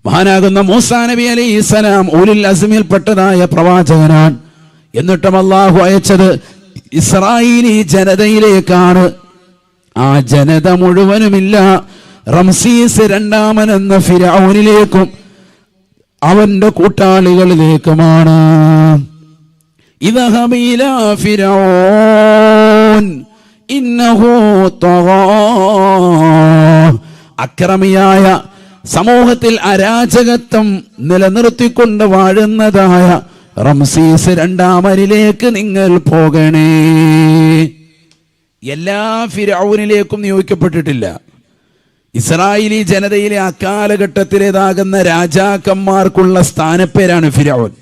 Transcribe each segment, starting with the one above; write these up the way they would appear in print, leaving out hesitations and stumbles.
മഹാനാകുന്ന മൂസാ നബി അലൈഹിസ്സലാം ഉലുൽ അസ്മിൽപ്പെട്ടതായ പ്രവാചകനാണ്. എന്നിട്ടും അല്ലാഹു അയച്ചത് ഇസ്രായേലി ജനതയിലേക്കാണ്. ആ ജനത മുഴുവനുമില്ല, റംസീസ് രണ്ടാമനെന്ന ഫിർഔനിലേക്കും അവന്റെ കൂട്ടാളികളിലേക്കുമാണ്. ഇദ്ഹബ് ഇലാ ഫിർഔൻ ഇന്നഹു തഗാ. അക്രമിയായ സമൂഹത്തിൽ അരാജകത്വം നിലനിർത്തിക്കൊണ്ട് വാഴുന്നതായ റംസീസ് രണ്ടാമനിലേക്ക് നിങ്ങൾ പോകണേ. എല്ലാ ഫിർഔനിലേക്കും നിയോഗിക്കപ്പെട്ടിട്ടില്ല. ഇസ്രായേലി ജനതയിലെ അക്കാലഘട്ടത്തിലേതാകുന്ന രാജാക്കന്മാർക്കുള്ള സ്ഥാനപ്പേരാണ് ഫിർഔൻ.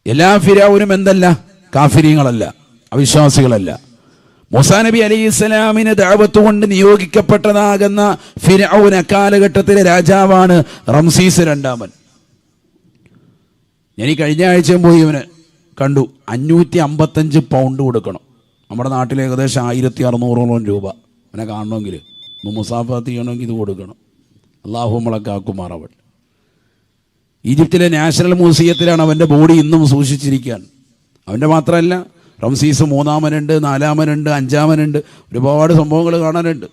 എല്ലാ ഫിർഔനും എന്തല്ല? കാഫിരീങ്ങളല്ല, അവിശ്വാസികളല്ല. മൂസാ നബി അലൈഹിസ്സലാമിന് ദഅവത്ത് കൊണ്ട് നിയോഗിക്കപ്പെട്ടതാകുന്ന ഫിർഔൻ അക്കാലഘട്ടത്തിലെ രാജാവാണ് റംസീസ് രണ്ടാമൻ. ഞാൻ ഈ കഴിഞ്ഞ ആഴ്ചയും പോയി ഇവന് കണ്ടു. 555 പൗണ്ട് കൊടുക്കണം. നമ്മുടെ നാട്ടിൽ ഏകദേശം 1600 രൂപ. അവനെ കാണണമെങ്കിൽ മുസാഫത്ത് ചെയ്യണമെങ്കിൽ ഇത് കൊടുക്കണം. അള്ളാഹു നമ്മളെ കാക്കുമാറവൾ. ഈജിപ്തിലെ നാഷണൽ മ്യൂസിയത്തിലാണ് അവൻ്റെ ബോഡി ഇന്നും സൂക്ഷിച്ചിരിക്കുകയാണ്. അവൻ്റെ മാത്രമല്ല, റംസീസ് മൂന്നാമനുണ്ട്, നാലാമനുണ്ട്, അഞ്ചാമനുണ്ട്, ഒരുപാട് സംഭവങ്ങൾ കാണാനുണ്ട്.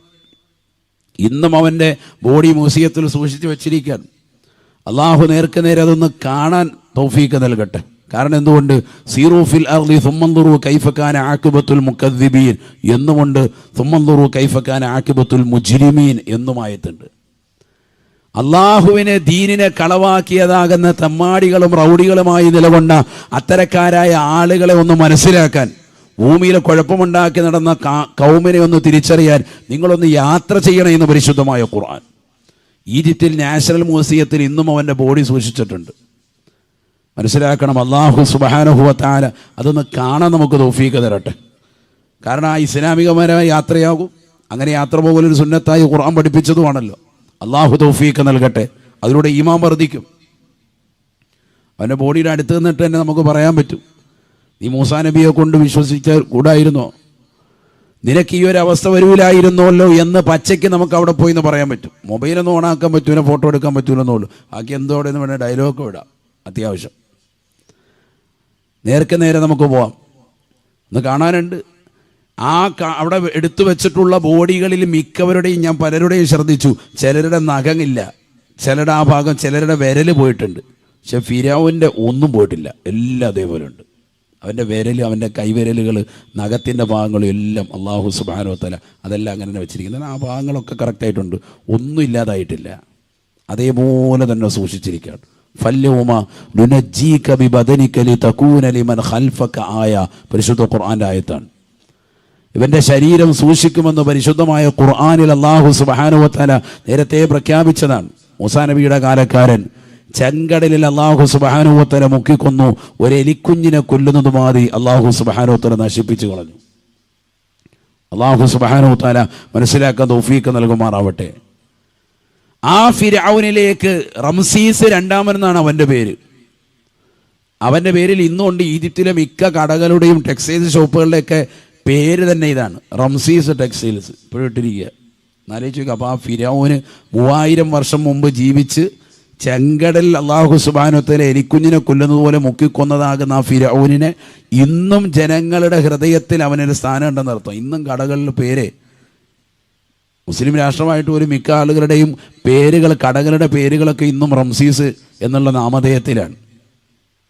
ഇന്നും അവൻ്റെ ബോഡി മ്യൂസിയത്തിൽ സൂക്ഷിച്ച് വെച്ചിരിക്കുകയാണ്. അള്ളാഹു നേർക്ക് നേരെ അതൊന്ന് കാണാൻ തൗഫീഖ് നൽകട്ടെ. കാരണം എന്തുകൊണ്ട്? സീറൂഫിൽ അർളി സുമ്മന്ദുറു കൈഫക്കാന ആക്കിബത്തുൽ മുക്കദ്ദിബീൻ എന്നുകൊണ്ട് സുമ്മന്ദുറു കൈഫക്കാന ആക്കിബത്തുൽ മുജ്രിമീൻ എന്നുമായിട്ടുണ്ട്. അള്ളാഹുവിനെ ദീനിനെ കളവാക്കിയതാകുന്ന തെമ്മാടികളും റൗഡികളുമായി നിലകൊണ്ട അത്തരക്കാരായ ആളുകളെ ഒന്ന് മനസ്സിലാക്കാൻ, ഭൂമിയിലെ കുഴപ്പമുണ്ടാക്കി നടന്ന കൗമിനെ ഒന്ന് തിരിച്ചറിയാൻ നിങ്ങളൊന്ന് യാത്ര ചെയ്യണമെന്ന് പരിശുദ്ധമായ ഖുർആൻ. ഈജിപ്തിൽ നാഷണൽ മ്യൂസിയത്തിൽ ഇന്നും അവൻ്റെ ബോഡി സൂക്ഷിച്ചിട്ടുണ്ട്. മനസ്സിലാക്കണം, അല്ലാഹു സുബ്ഹാനഹു വ തആല അതൊന്ന് കാണാൻ നമുക്ക് തൗഫീഖ് തരട്ടെ. കാരണം ആ ഇസ്ലാമികപരമായ യാത്രയാകും. അങ്ങനെ യാത്ര പോകലൊരു സുന്നത്തായി ഖുർആൻ പഠിപ്പിച്ചതുമാണല്ലോ. അല്ലാഹു തൗഫീഖ് നൽകട്ടെ. അതിലൂടെ ഈമാൻ വർദ്ധിക്കും. അവൻ്റെ ബോഡിയുടെ അടുത്ത് നിന്നിട്ട് തന്നെ നമുക്ക് പറയാൻ പറ്റും, നീ മൂസാ നബിയെ കൊണ്ട് വിശ്വസിച്ച കൂടായിരുന്നോ, നിനക്ക് ഈ ഒരു അവസ്ഥ വരൂലായിരുന്നല്ലോ എന്ന് പച്ചയ്ക്ക് നമുക്ക് അവിടെ പോയി എന്ന് പറയാൻ പറ്റും. മൊബൈലൊന്നും ഓണാക്കാൻ പറ്റൂല, ഫോട്ടോ എടുക്കാൻ പറ്റൂലെന്നുള്ളൂ. ബാക്കി എന്തോടെന്ന് വേണേൽ ഡയലോഗ് വിടാം അത്യാവശ്യം. നേർക്ക് നേരെ നമുക്ക് പോവാം. ഒന്ന് കാണാനുണ്ട്. അവിടെ എടുത്തു വെച്ചിട്ടുള്ള ബോഡികളിൽ മിക്കവരുടെയും ഞാൻ പലരുടെയും ശ്രദ്ധിച്ചു, ചിലരുടെ നഖമില്ല, ചിലരുടെ ആ ഭാഗം, ചിലരുടെ വിരൽ പോയിട്ടുണ്ട്. പക്ഷെ ഫിർഔൻ്റെ ഒന്നും പോയിട്ടില്ല, എല്ലാം അതേപോലെ ഉണ്ട്. അവൻ്റെ വിരൽ, അവൻ്റെ കൈവിരലുകൾ, നഖത്തിൻ്റെ ഭാഗങ്ങളും എല്ലാം അല്ലാഹു സുബ്ഹാനഹു വ തആല അതെല്ലാം അങ്ങനെ തന്നെ വെച്ചിരിക്കുന്നത്. ആ ഭാഗങ്ങളൊക്കെ കറക്റ്റായിട്ടുണ്ട്, ഒന്നും ഇല്ലാതായിട്ടില്ല, അതേപോലെ തന്നെ സൂക്ഷിച്ചിരിക്കുകയാണ്. ഫല്യൗമ നുനജ്ജീക ബിബദനിക ലിതകൂന ലിമൻ ഖൽഫക ആയ പരിശുദ്ധ ഖുർആൻ്റെ ആയത്താണ്. ഇവൻ്റെ ശരീരം സൂക്ഷിക്കുമെന്ന് പരിശുദ്ധമായ ഖുർആനിൽ അല്ലാഹു സുബ്ഹാനഹു വ തആല നേരത്തെ പ്രഖ്യാപിച്ചതാണ്. മൂസാ നബിയുടെ കാലക്കാരൻ ചെങ്കടലിൽ അല്ലാഹു സുബ്ഹാനഹു വ തആല മുക്കിക്കൊന്നു. ഒരു എലിക്കുഞ്ഞിനെ കൊല്ലുന്നത് മാതിരി അല്ലാഹു സുബ്ഹാനഹു വ തആല നശിപ്പിച്ചു കളഞ്ഞു. അല്ലാഹു സുബ്ഹാനഹു വ തആല മനസ്സിലാക്കാൻ തൗഫീഖ് നൽകുമാറാവട്ടെ. ആ ഫിർഔനിലേക്ക് റംസീസ് രണ്ടാമനെന്നാണ് അവൻ്റെ പേര്. അവൻ്റെ പേരിൽ ഇന്നുകൊണ്ട് ഈജിപ്തിലെ മിക്ക കടകളുടെയും ടെക്സ്റ്റൈൽസ് ഷോപ്പുകളുടെയൊക്കെ പേര് തന്നെ ഇതാണ്, റംസീസ് ടെക്സ്റ്റൈൽസ്. ഇപ്പോഴും ഇട്ടിരിക്കുക. എന്നാലോചിച്ച് നോക്കുക. അപ്പോൾ ആ ഫിർഔന് 3000 വർഷം മുമ്പ് ജീവിച്ച് ചെങ്കടൽ അല്ലാഹു സുബ്ഹാനഹു വ തആല എലിക്കുഞ്ഞിനെ കൊല്ലുന്നതുപോലെ മുക്കിക്കൊന്നതാകുന്ന ആ ഫിർഔനിനെ ഇന്നും ജനങ്ങളുടെ ഹൃദയത്തിൽ അവനൊരു സ്ഥാനം ഉണ്ടെന്ന് അർത്ഥം. ഇന്നും കടകളിൽ പേര്, മുസ്ലിം രാഷ്ട്രമായിട്ട് ഒരു മിക്ക ആളുകളുടെയും പേരുകൾ, കടകളുടെ പേരുകളൊക്കെ ഇന്നും റംസീസ് എന്നുള്ള നാമധേയത്തിലാണ്.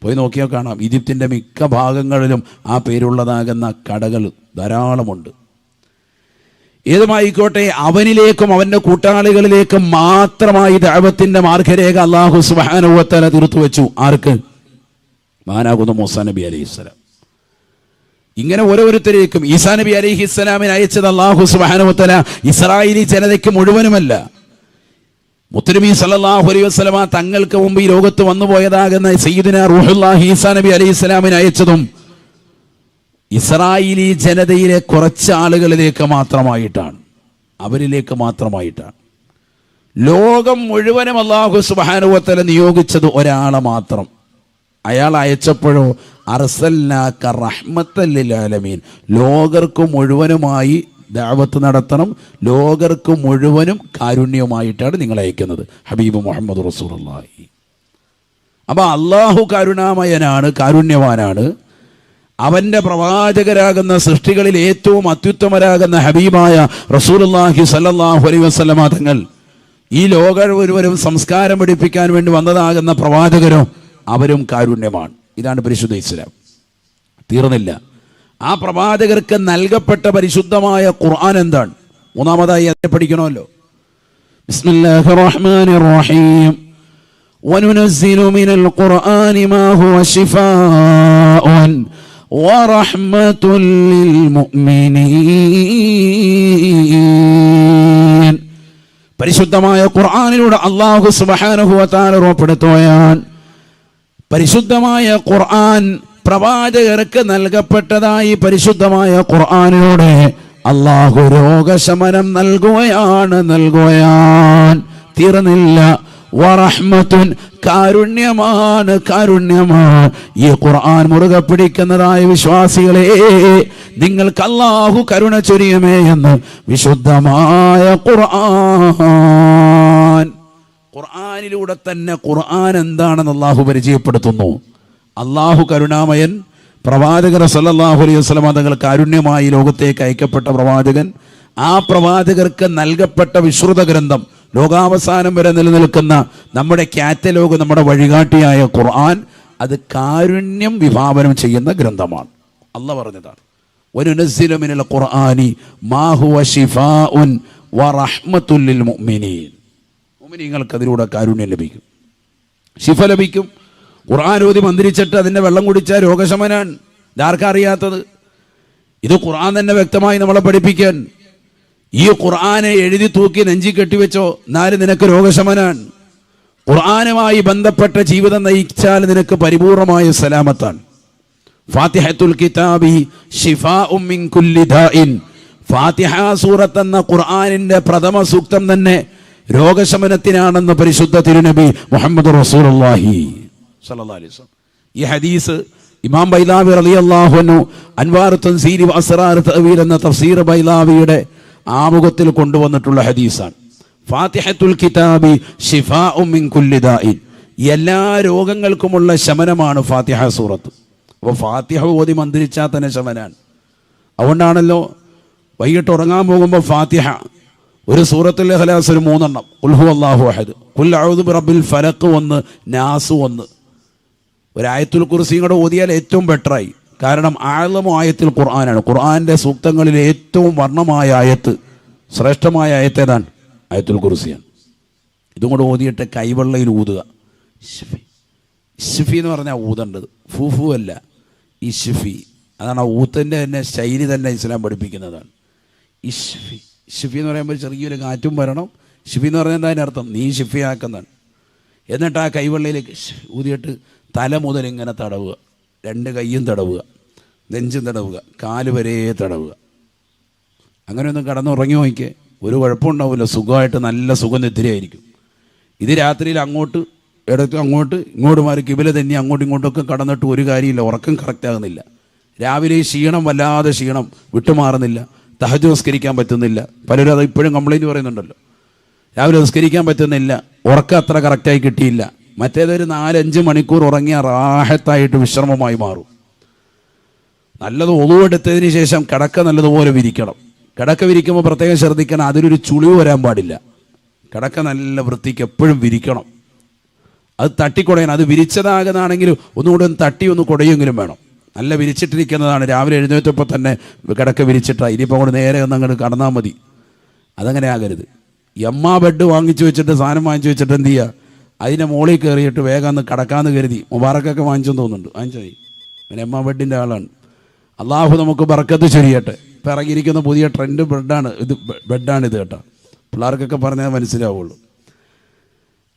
പോയി നോക്കിയാൽ കാണാം, ഈജിപ്തിൻ്റെ മിക്ക ഭാഗങ്ങളിലും ആ പേരുള്ളതാകുന്ന കടകൾ ധാരാളമുണ്ട്. ഏതുമായിക്കോട്ടെ, അവനിലേക്കും അവൻ്റെ കൂട്ടാളികളിലേക്കും മാത്രമായി ദഅവത്തിൻ്റെ മാർഗ്ഗരേഖ അല്ലാഹു സുബ്ഹാനഹു വ തആല തീർത്തു വെച്ചു. ആർക്ക്? മഹാനാകുന്ന മൂസാ നബി അലൈഹിസ്സലാം. ഇങ്ങനെ ഓരോരുത്തരേക്കും ഈസാ നബി അലൈഹിസ്സലാമിനെ അയച്ചത് അല്ലാഹു സുബ്ഹാനഹു വ തആല ഇസ്രായേലി ജനതയ്ക്ക് മുഴുവനുമല്ല. മുത്തുനബി സല്ലല്ലാഹു അലൈഹി വസല്ലമ തങ്ങൾക്ക് മുമ്പ് ഈ ലോകത്ത് വന്നുപോയതാകുന്ന സയ്യിദുനാ റൂഹുല്ലാഹി ഈസാ നബി അലൈഹിസ്സലാമിനെ അയച്ചതും ഇസ്രായേലി ജനതയിലെ കുറച്ച് ആളുകളിലേക്ക് മാത്രമായിട്ടാണ്, അവരിലേക്ക് മാത്രമായിട്ടാണ്. ലോകം മുഴുവനും അല്ലാഹു സുബ്ഹാനഹു വ തആല നിയോഗിച്ചത് ഒരാളെ മാത്രം. അയാൾ അയച്ചപ്പോഴോ അർസൽനാക റഹ്മത്തൽ ലിൽ ആലമീൻ, ലോകർക്ക് മുഴുവനുമായി ദഅവത്ത് നടത്തണം, ലോകർക്ക് മുഴുവനും കാരുണ്യമായിട്ടാണ് നിങ്ങളെ അയക്കുന്നത്. ഹബീബ് മുഹമ്മദ് റസൂലുള്ളാഹി. അപ്പോൾ അള്ളാഹു കരുണാമയനാണ്, കാരുണ്യവാനാണ്. അവൻ്റെ പ്രവാചകരാകുന്ന സൃഷ്ടികളിൽ ഏറ്റവും അത്യുത്തമരാകുന്ന ഹബീബായ റസൂലുള്ളാഹി സ്വല്ലല്ലാഹു അലൈഹി വസല്ലമ തങ്ങൾ ഈ ലോകം ഒരുവരും സംസ്കാരം പഠിപ്പിക്കാൻ വേണ്ടി വന്നതാകുന്ന പ്രവാചകരോ അവരും കാരുണ്യമാണ്. ഇതാണ് പരിശുദ്ധ ഇസ്ലാം. തീർന്നില്ല. ആ പ്രവാചകർക്ക് നൽകപ്പെട്ട പരിശുദ്ധമായ ഖുർആൻ എന്താണ്? മൂന്നാമതായി അതിനെ പഠിക്കണമല്ലോ. ബിസ്മില്ലാഹിർ റഹ്മാനിർ റഹീം. വനുനസ്സിലു മിനൽ ഖുർആനി മാ ഹുവ ശിഫാഉൻ വറഹ്മത്തുൽ ലിൽ മുഅ്മിനീൻ. പരിശുദ്ധമായ ഖുർആനിലൂടെ അല്ലാഹു സുബ്ഹാനഹു വ തആല ഉറപ്പെടുത്തുകയാണ്, പരിശുദ്ധമായ ഖുർആൻ പ്രവാചകർക്ക് നൽകപ്പെട്ടതായി പരിശുദ്ധമായ ഖുർആനിലൂടെ അല്ലാഹു രോഗശമനം നൽകുകയാണ്. തീർന്നില്ല. വറഹ്മത്തുൻ, കാരുണ്യമാണ്, കാരുണ്യമാണ്. ഈ ഖുർആൻ മുറുകെ പിടിക്കുന്നതായ വിശ്വാസികളെ, നിങ്ങൾക്ക് അല്ലാഹു കരുണ ചൊരിയുമേ എന്ന് വിശുദ്ധമായ ഖുർആൻ. ഖുർആനിലൂടെ തന്നെ ഖുർആൻ എന്താണെന്ന് അല്ലാഹു പരിചയപ്പെടുത്തുന്നു. അല്ലാഹു കരുണാമയൻ, പ്രവാചകർ സല്ലല്ലാഹു അലൈഹി വസല്ലം തങ്ങൾ കാരുണ്യമായി ലോകത്തേക്ക് അയക്കപ്പെട്ട പ്രവാചകൻ. ആ പ്രവാചകർക്ക് നൽകപ്പെട്ട വിശ്രുത ഗ്രന്ഥം, ലോകാവസാനം വരെ നിലനിൽക്കുന്ന നമ്മുടെ കാറ്റലോഗ്, നമ്മുടെ വഴികാട്ടിയായ ഖുർആൻ, അത് കാരുണ്യം വിഭാവനം ചെയ്യുന്ന ഗ്രന്ഥമാണ്. അല്ലാഹു പറഞ്ഞതാണ്, വനുനസ്സിലു മിനൽ ഖുർആനി മാ ഹുവ ശിഫാഉൻ വറഹ്മത്തുൽ ലിൽ മുഅ്മിനീൻ. മുഅ്മിനീങ്ങൾക്ക് അതിലൂടെ കാരുണ്യം ലഭിക്കും, ശിഫ ലഭിക്കും. ഖുർആൻ ഓതി മന്ത്രിച്ചിട്ട് അതിൻ്റെ വെള്ളം കുടിച്ചാൽ രോഗശമനാണ്. ഇതാർക്കാ അറിയാത്തത്? ഇത് ഖുർആൻ തന്നെ വ്യക്തമായി നമ്മളെ പഠിപ്പിക്കാൻ. ഈ ഖുർആനെ എഴുതി തൂക്കി നെഞ്ചി കെട്ടിവെച്ചോ, എന്നാലും നിനക്ക് രോഗശമനാണ്. ഖുർആനുമായി ബന്ധപ്പെട്ട ജീവിതം നയിച്ചാൽ നിനക്ക് പരിപൂർണമായ സലാമത്താണ്. ഫാത്തിഹത്തുൽ കിതാബി ശിഫാഉം മിൻ കുല്ലി ദാഇൻ. ഫാത്തിഹ സൂറത്ത് എന്ന ഖുർആനിന്റെ പ്രഥമ സൂക്തം തന്നെ രോഗശമനത്തിനാണെന്ന് പരിശുദ്ധ തിരുനബി മുഹമ്മദ് റസൂലുള്ളാഹി സ്വല്ലല്ലാഹു അലൈഹി വസല്ലം. ഈ ഹദീസ് ഇമാം ബൈലാവി റളിയല്ലാഹു അൻഹു അൻവാറു തൻസീരി വ അസ്റാർ തഅവീൽ എന്ന തഫ്സീർ ബൈലാവിയുടെ ആമുഖത്തിൽ കൊണ്ടുവന്നിട്ടുള്ള ഹദീസാണ്. ഫാത്തിഹത്തുൽ കിതാബി ശിഫാഉം മിൻ കുല്ലി ദാഇൻ. എല്ലാ രോഗങ്ങൾക്കുമുള്ള ശമനമാണ് ഫാത്തിഹ സൂറത്ത്. അപ്പോൾ ഫാത്തിഹ ഓതി മന്ത്രിച്ചാൽ തന്നെ ശമനാണ്. അതുകൊണ്ടാണല്ലോ വൈകിട്ട് ഉറങ്ങാൻ പോകുമ്പോൾ ഫാത്തിഹ, ഒരു സൂറത്തുൽ ഇഖ്ലാസ് ഒരു 3 എണ്ണം, ഖുൽ ഹുവല്ലാഹു അഹദ്, ഖുൽ അഊദു ബിറബ്ബിൽ ഫലഖ് 1, നാസ് 1, ഒരു ആയത്തുൽ കുർസിയും കൂടെ ഓതിയാൽ ഏറ്റവും ബെറ്ററായി. കാരണം ആഴമോ ആയത്തിൽ ഖുർആനാണ്. ഖുർആന്റെ സൂക്തങ്ങളിൽ ഏറ്റവും വർണ്ണമായ ആയത്ത്, ശ്രേഷ്ഠമായ ആയത്ത് ഏതാണ്? ആയത്തുൽ കുർസിയാണ്. ഇതും കൂടെ ഓതിയിട്ട് കൈവെള്ളയിൽ ഊതുക. ഇശ്ഫി, ഇശ്ഫി എന്ന് പറഞ്ഞാൽ ഊതേണ്ടത്, ഫൂഫു അല്ല, ഇശ്ഫി. അതാണ് ആ ഊത്തിൻ്റെ തന്നെ ശൈലി തന്നെ ഇസ്ലാം പഠിപ്പിക്കുന്നതാണ്. ഇശ്ഫി, ഇശ്ഫി എന്ന് പറയുമ്പോൾ ചെറിയൊരു കാറ്റും വരണം. ഇശ്ഫി എന്ന് പറഞ്ഞാൽ എന്താ അതിൻ്റെ അർത്ഥം? നീ ഷിഫിയാക്കുന്നതാണ്. എന്നിട്ട് ആ കൈവെള്ളയിലേക്ക് ഊതിയിട്ട് തല മുതൽ ഇങ്ങനെ തടവുക, 2 കൈയും തടവുക, നെഞ്ചും തടവുക, കാല് വരെ തടവുക. അങ്ങനെയൊന്നും കടന്നുറങ്ങി നോക്കിയേ, ഒരു കുഴപ്പമുണ്ടാവില്ല. സുഖമായിട്ട് നല്ല സുഖനിദ്രയായിരിക്കും. ഇത് രാത്രിയിൽ അങ്ങോട്ട് ഇടയ്ക്ക് അങ്ങോട്ട് ഇങ്ങോട്ട് മാറി കിബില തന്നെ അങ്ങോട്ടും ഇങ്ങോട്ടൊക്കെ കടന്നിട്ട് ഒരു കാര്യമില്ല, ഉറക്കം കറക്റ്റ് ആകുന്നില്ല. രാവിലെ ക്ഷീണം, വല്ലാതെ ക്ഷീണം വിട്ടുമാറുന്നില്ല, തഹജ്ജുദ് നിസ്കരിക്കാൻ പറ്റുന്നില്ല. പലരും അത് ഇപ്പോഴും കംപ്ലൈൻറ്റ് പറയുന്നുണ്ടല്ലോ, രാവിലെ നിസ്കരിക്കാൻ പറ്റുന്നില്ല, ഉറക്കം അത്ര കറക്റ്റായി കിട്ടിയില്ല. മറ്റേതൊരു 4-5 മണിക്കൂർ ഉറങ്ങിയ റാഹത്തായിട്ട് വിശ്രമമായി മാറും. നല്ലത് ഒളുവെടുത്തതിന് ശേഷം കിടക്ക നല്ലതുപോലെ വിരിക്കണം. കിടക്ക വിരിക്കുമ്പോൾ പ്രത്യേകം ശ്രദ്ധിക്കണം, അതിലൊരു ചുളിവ് വരാൻ പാടില്ല. കിടക്ക നല്ല വൃത്തിക്ക് എപ്പോഴും വിരിക്കണം. അത് തട്ടിക്കുടയണം. അത് വിരിച്ചതാകുന്നതാണെങ്കിൽ ഒന്നുകൂടെ ഒന്ന് തട്ടി ഒന്ന് കുടയെങ്കിലും വേണം. നല്ല വിരിച്ചിട്ടിരിക്കുന്നതാണ്. രാവിലെ എഴുന്നേറ്റപ്പോൾ തന്നെ കിടക്ക വിരിച്ചിട്ടാണ്, ഇനിയിപ്പോൾ അങ്ങോട്ട് നേരെ ഒന്ന് അങ്ങോട്ട് കടന്നാൽ മതി. അതങ്ങനെ ആകരുത്. ബെഡ് വാങ്ങിച്ചു വെച്ചിട്ട്, സാധനം വാങ്ങിച്ചു വെച്ചിട്ട് എന്ത് ചെയ്യുക, അതിൻ്റെ മുകളിൽ കയറിയിട്ട് വേഗം ഒന്ന് കടക്കാമെന്ന് കരുതി. മുബാറക്കൊക്കെ വാങ്ങിച്ചെന്ന് തോന്നുന്നുണ്ട്, വാങ്ങിച്ചോ. പിന്നെ ബെഡിൻ്റെ ആളാണ്. അള്ളാഹു നമുക്ക് ബർക്കത്ത് ചൊരിയട്ടെ. ഇപ്പം ഇറങ്ങിയിരിക്കുന്ന പുതിയ ട്രെൻഡ് ബെഡാണിത് കേട്ടോ. പിള്ളേർക്കൊക്കെ പറഞ്ഞാൽ മനസ്സിലാവുള്ളൂ.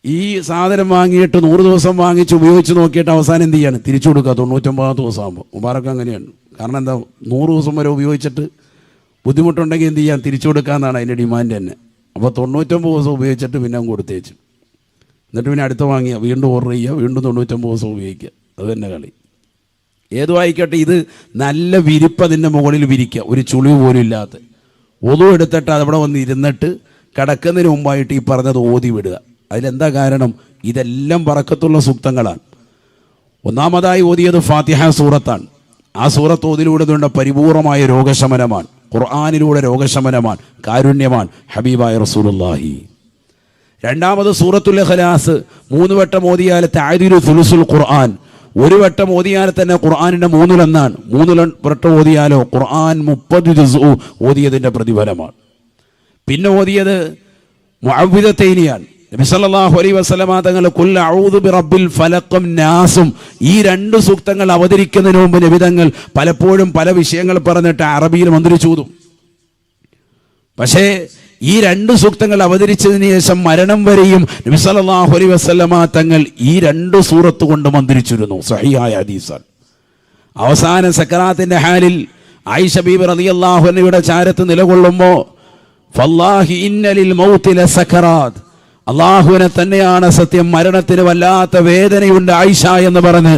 ഈ സാധനം വാങ്ങിയിട്ട് 100 ദിവസം വാങ്ങിച്ച് ഉപയോഗിച്ച് നോക്കിയിട്ട് അവസാനം എന്ത് ചെയ്യാണ്? തിരിച്ചു കൊടുക്കുക 99 ദിവസം ആകുമ്പോൾ. മുബാറക്ക് അങ്ങനെയാണ്. കാരണം എന്താ, 100 ദിവസം വരെ ഉപയോഗിച്ചിട്ട് ബുദ്ധിമുട്ടുണ്ടെങ്കിൽ എന്ത് ചെയ്യാൻ? തിരിച്ചു കൊടുക്കാമെന്നാണ് അതിൻ്റെ ഡിമാൻഡ് തന്നെ. അപ്പോൾ 99 ദിവസം ഉപയോഗിച്ചിട്ട് പിന്നെ അങ്ങ് കൊടുത്തേച്ചു. എന്നിട്ട് പിന്നെ അടുത്ത വാങ്ങിയ വീണ്ടും ഓർഡർ ചെയ്യുക, വീണ്ടും 99 ദിവസം ഉപയോഗിക്കുക. അത് തന്നെ കളി. ഏതും ആയിക്കോട്ടെ, ഇത് നല്ല വിരിപ്പ് അതിൻ്റെ മുകളിൽ വിരിക്കുക, ഒരു ചുളിവ് പോലും ഇല്ലാത്ത. ഒതു എടുത്തിട്ട് അവിടെ വന്ന് ഇരുന്നിട്ട് കിടക്കുന്നതിന് മുമ്പായിട്ട് ഈ പറഞ്ഞത് ഓതി വിടുക. അതിലെന്താ കാരണം? ഇതെല്ലാം ബറക്കത്തുള്ള സൂക്തങ്ങളാണ്. ഒന്നാമതായി ഓതിയത് ഫാത്തിഹ സൂറത്താണ്. ആ സൂറത്ത് ഓതിലൂടെ കൊണ്ട് പരിപൂർണമായ രോഗശമനമാണ്. ഖുർആനിലൂടെ രോഗശമനമാണ്, കാരുണ്യമാണ് ഹബീബായ റസൂലുള്ളാഹി. രണ്ടാമത് സൂറത്തുൽ ഇഖ്ലാസ് 3 വട്ടം ഓതിയാൽ തഅദിലു സുലുസുൽ ഖുർആൻ. 1 വട്ടം ഓതിയാൽ തന്നെ ഖുർആനിന്റെ 3/1. 3 വട്ടം ഓതിയാലോ ഖുർആൻ 30 ജുസ്ഉ ഓതിയതിന്റെ പ്രതിഫലമാണ്. പിന്നെ ഓതിയത് മുഅവ്വിദതൈനിയാണ്. നബി സല്ലല്ലാഹു അലൈഹി വസല്ലമ തങ്ങൾ ഖുൽ അഊദു ബിറബ്ബിൽ ഫലഖും നാസും ഈ 2 സൂക്തങ്ങൾ അവതരിക്കുന്നതിന് മുമ്പ് നബി തങ്ങൾ പലപ്പോഴും പല വിഷയങ്ങൾ പറഞ്ഞിട്ട് അറബിയിൽ മന്ത്രിച്ചൂതും. പക്ഷേ ഈ 2 സൂക്തങ്ങൾ അവതരിച്ചതിന് ശേഷം മരണം വരെയും നബി സല്ലല്ലാഹു അലൈഹി വസല്ലമ തങ്ങൾ ഈ 2 സൂറത്ത് കൊണ്ട് മന്ത്രിച്ചിരുന്നു. സ്വഹീഹായ ഹദീസാണ്. അവസാന സക്കറാത്തിന്റെ ഹാലിൽ ആയിഷ ബീബി റളിയല്ലാഹു അൻഹയുടെ ചാരത്ത് നിലകൊള്ളുമ്പോൾ ഫല്ലാഹി ഇന്ന ലിൽ മൗതി ലസക്കറാത്ത്, അള്ളാഹുവിനെ തന്നെയാണ് സത്യം, മരണത്തിന് വല്ലാത്ത വേദനയുണ്ട് ആയിഷ എന്ന് പറഞ്ഞ്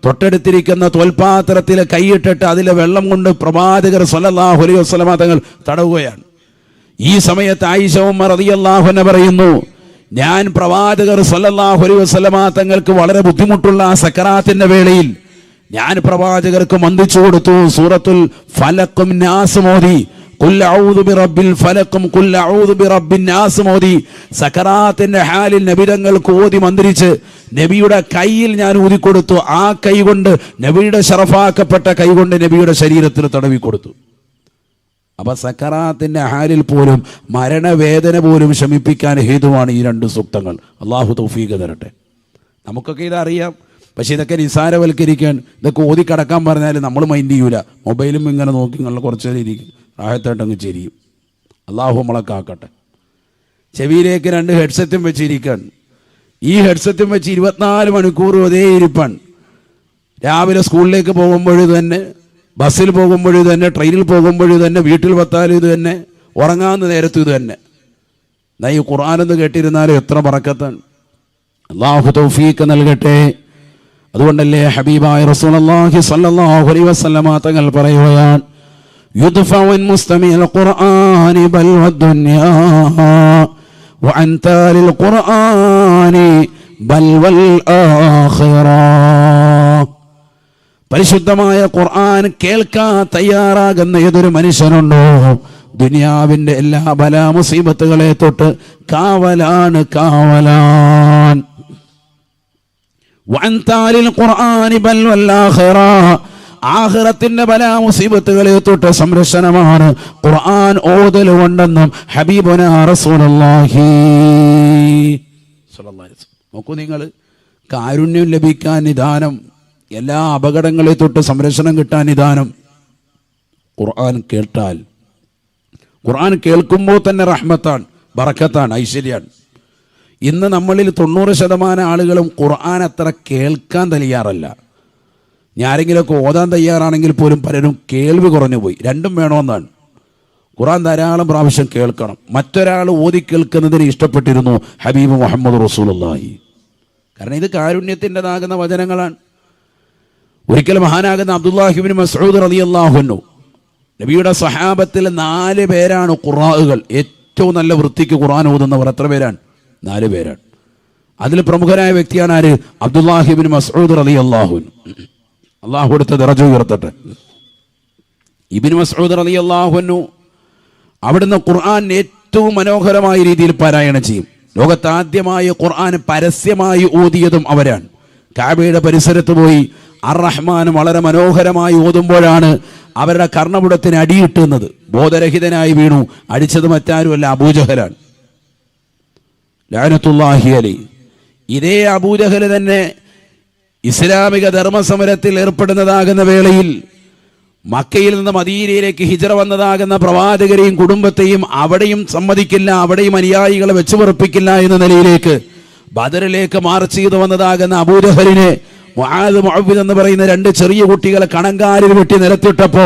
തൊട്ടടുത്തിരിക്കുന്ന തോൽപാത്രത്തിൽ കൈയിട്ടിട്ട് അതിലെ വെള്ളം കൊണ്ട് പ്രവാചകർ സ്വല്ലല്ലാഹു അലൈഹി വസല്ലമ തങ്ങൾ തടവുകയാണ്. ഈ സമയത്ത് ആയിഷ ഉമ്മ റളിയല്ലാഹു അൻഹ പറയുന്നു, ഞാൻ പ്രവാചകർ സ്വല്ലല്ലാഹു അലൈഹി വസല്ലമ തങ്ങൾക്ക് വളരെ ബുദ്ധിമുട്ടുള്ള ആ സക്കറാത്തിന്റെ വേളയിൽ ഞാൻ പ്രവാചകർക്ക് മന്ത്രിച്ചു കൊടുത്തു സൂറത്തുൽ ഫലഖും നാസും ഓതി, ഖുൽ അഊദു ബിറബ്ബിൽ ഫലഖും ഖുൽ അഊദു ബിറബ്ബിൻ നാസ് ഓതി സക്കറാത്തിന്റെ ഹാലിൽ നബി തങ്ങൾക്ക് ഓതി മന്ത്രിച്ച് നബിയുടെ കയ്യിൽ ഞാൻ ഊതിക്കൊടുത്തു. ആ കൈ കൊണ്ട് നബിയുടെ ശറഫാക്കപ്പെട്ട കൈ കൊണ്ട് നബിയുടെ ശരീരത്തിൽ തടവി കൊടുത്തു. അപ്പൊ സക്കറാത്തിന്റെ ഹാലിൽ പോലും മരണവേദന പോലും ശമിപ്പിക്കാൻ ഹേതുവാണ് ഈ 2 സൂക്തങ്ങൾ. അള്ളാഹു തൗഫീഖ് തരട്ടെ. നമുക്കൊക്കെ ഇതറിയാം, പക്ഷെ ഇതൊക്കെ നിസാരവൽക്കരിക്കാൻ, ഇതൊക്കെ ഓതി കടക്കാൻ പറഞ്ഞാൽ നമ്മൾ മൈൻഡ് ചെയ്യൂല. മൊബൈലും ഇങ്ങനെ നോക്കി നിങ്ങൾ കുറച്ച് നേരം ഇരിക്കും, റാഹത്തായിട്ടങ്ങ് ചെരിയും. അള്ളാഹു നമ്മളെ കാക്കട്ടെ. ചെവിയിലേക്ക് 2 ഹെഡ്സെറ്റും വെച്ചിരിക്കാൻ. ഈ ഹെഡ്സെറ്റും വെച്ച് 24 മണിക്കൂർ ഒരേ ഇരിപ്പാൻ. രാവിലെ സ്കൂളിലേക്ക് പോകുമ്പോഴും തന്നെ, ബസ്സിൽ പോകുമ്പോഴും തന്നെ, ട്രെയിനിൽ പോകുമ്പോഴും തന്നെ, വീട്ടിൽ വത്താലും ഇത് തന്നെ, ഉറങ്ങാവുന്ന നേരത്തും ഇത് തന്നെ. എന്നാ ഈ ഖുർആനെന്ന് കേട്ടിരുന്നാലും എത്ര ബറക്കത്താണ്. അള്ളാഹു തൗഫീഖ് നൽകട്ടെ. അതുകൊണ്ടല്ലേ ഹബീബായ റസൂലുള്ളാഹി സ്വല്ലല്ലാഹു അലൈഹി വസല്ലമ തങ്ങൾ പറയുകയാണ്, യുദ്ഫഉൻ മുസ്തമിൽ ഖുർആനി ബൽ വദ്ദുനിയാ വഅൻതാലിൽ ഖുർആനി ബൽ വൽ ആഖിറ. പരിശുദ്ധമായ ഖുർആൻ കേൾക്കാൻ തയ്യാറാകുന്ന ഏതൊരു മനുഷ്യനുണ്ടോ ദുനിയാവിന്റെ എല്ലാ ബലാ മുസീബത്തുകളെ തൊട്ട് കാവലാണ്, കാവലാൻ. വഅൻതാലിൽ ഖുർആനി ബൽ വൽ ആഖിറ, ആഖിറത്തിന്റെ ബലാ മുസീബത്തുകളെ തൊട്ട് സംരക്ഷണമാണ് ഖുർആൻ ഓതൽ കൊണ്ടെന്നും ഹബീബുനാ റസൂലുള്ളാഹി സ്വല്ലല്ലാഹു അലൈഹി വസല്ലം. നോക്കൂ നിങ്ങൾ, കാരുണ്യം ലഭിക്കാൻ നിദാനം, എല്ലാ അപകടങ്ങളെ തൊട്ട് സംരക്ഷണം കിട്ടാൻ നിദാനം ഖുർആൻ കേട്ടാൽ. ഖുർആൻ കേൾക്കുമ്പോൾ തന്നെ റഹ്മത്താണ്, ബറക്കത്താണ്, ഐശ്വര്യമാണ്. ഇന്ന് നമ്മളിൽ 90% ആളുകളും ഖുർആൻ അത്ര കേൾക്കാൻ തയ്യാറല്ല. ഞാരെങ്കിലുമൊക്കെ ഓതാൻ തയ്യാറാണെങ്കിൽ പോലും പലരും കേൾവി കുറഞ്ഞു പോയി. 2ഉം വേണമെന്നാണ്. ഖുർആൻ ധാരാളം പ്രാവശ്യം കേൾക്കണം. മറ്റൊരാൾ ഓതി കേൾക്കുന്നതിന് ഇഷ്ടപ്പെട്ടിരുന്നു ഹബീബ് മുഹമ്മദ് റസൂലുള്ളാഹി. കാരണം ഇത് കാരുണ്യത്തിൻ്റെതാകുന്ന വചനങ്ങളാണ്. ഒരിക്കൽ മഹാനാകുന്ന അബ്ദുല്ലാഹി ഇബ്നു മസ്ഊദ് റളിയല്ലാഹു അൻഹു, നബിയുടെ സ്വഹാബത്തിൽ 4 പേരാണ് ഖുറാഉകൾ, ഏറ്റവും നല്ല വൃത്തിക്ക് ഖുർആൻ ഓതുന്നവർ. എത്ര പേരാണ്? 4 പേരാണ്. അതിൽ പ്രമുഖനായ വ്യക്തിയാണ് ആര്? അബ്ദുല്ലാഹി ഇബ്നു മസ്ഊദ് റളിയല്ലാഹു അൻഹു. അള്ളാഹു കൊടുത്ത ദറജ ഉയർത്തട്ടെ. ഇബ്നു മസ്ഊദ് റളിയല്ലാഹു അൻഹു അവിടുന്ന് ഖുർആൻ ഏറ്റവും മനോഹരമായ രീതിയിൽ പാരായണം ചെയ്യും. ലോകത്താദ്യമായി ഖുർആൻ പരസ്യമായി ഓതിയതും അവരാണ്. കഅബയുടെ പരിസരത്ത് പോയി അർ-റഹ്മാൻ വളരെ മനോഹരമായി ഓതുമ്പോഴാണ് അവരുടെ കർണപുടത്തിന് അടിയിട്ടുന്നത്. ബോധരഹിതനായി വീണു. അടിച്ചത് മറ്റാരുമല്ല, അബൂജഹലാണ് ലഅനത്തുല്ലാഹി അലൈഹി. ഇതേ അബൂജഹൽ തന്നെ ഇസ്ലാമിക ധർമ്മസമരത്തിൽ ഏർപ്പെടുന്നതാകുന്ന വേളയിൽ മക്കയിൽ നിന്ന് മദീനയിലേക്ക് ഹിജ്റ വന്നതാകുന്ന പ്രവാചകരെയും കുടുംബത്തെയും അവിടെയും സമ്മതിക്കില്ല, അവിടെയും അനുയായികളെ വെച്ചു വെറുപ്പിക്കില്ല എന്ന നിലയിലേക്ക് ബദറിലേക്ക് മാർച്ച് ചെയ്തു വന്നതാകുന്ന അബൂജഹലിനെ മുആദ് മുഅവ്വിദ് എന്ന് പറയുന്ന 2 ചെറിയ കുട്ടികളെ കണങ്കാലിൽ വെട്ടി നിലത്തിട്ടപ്പോ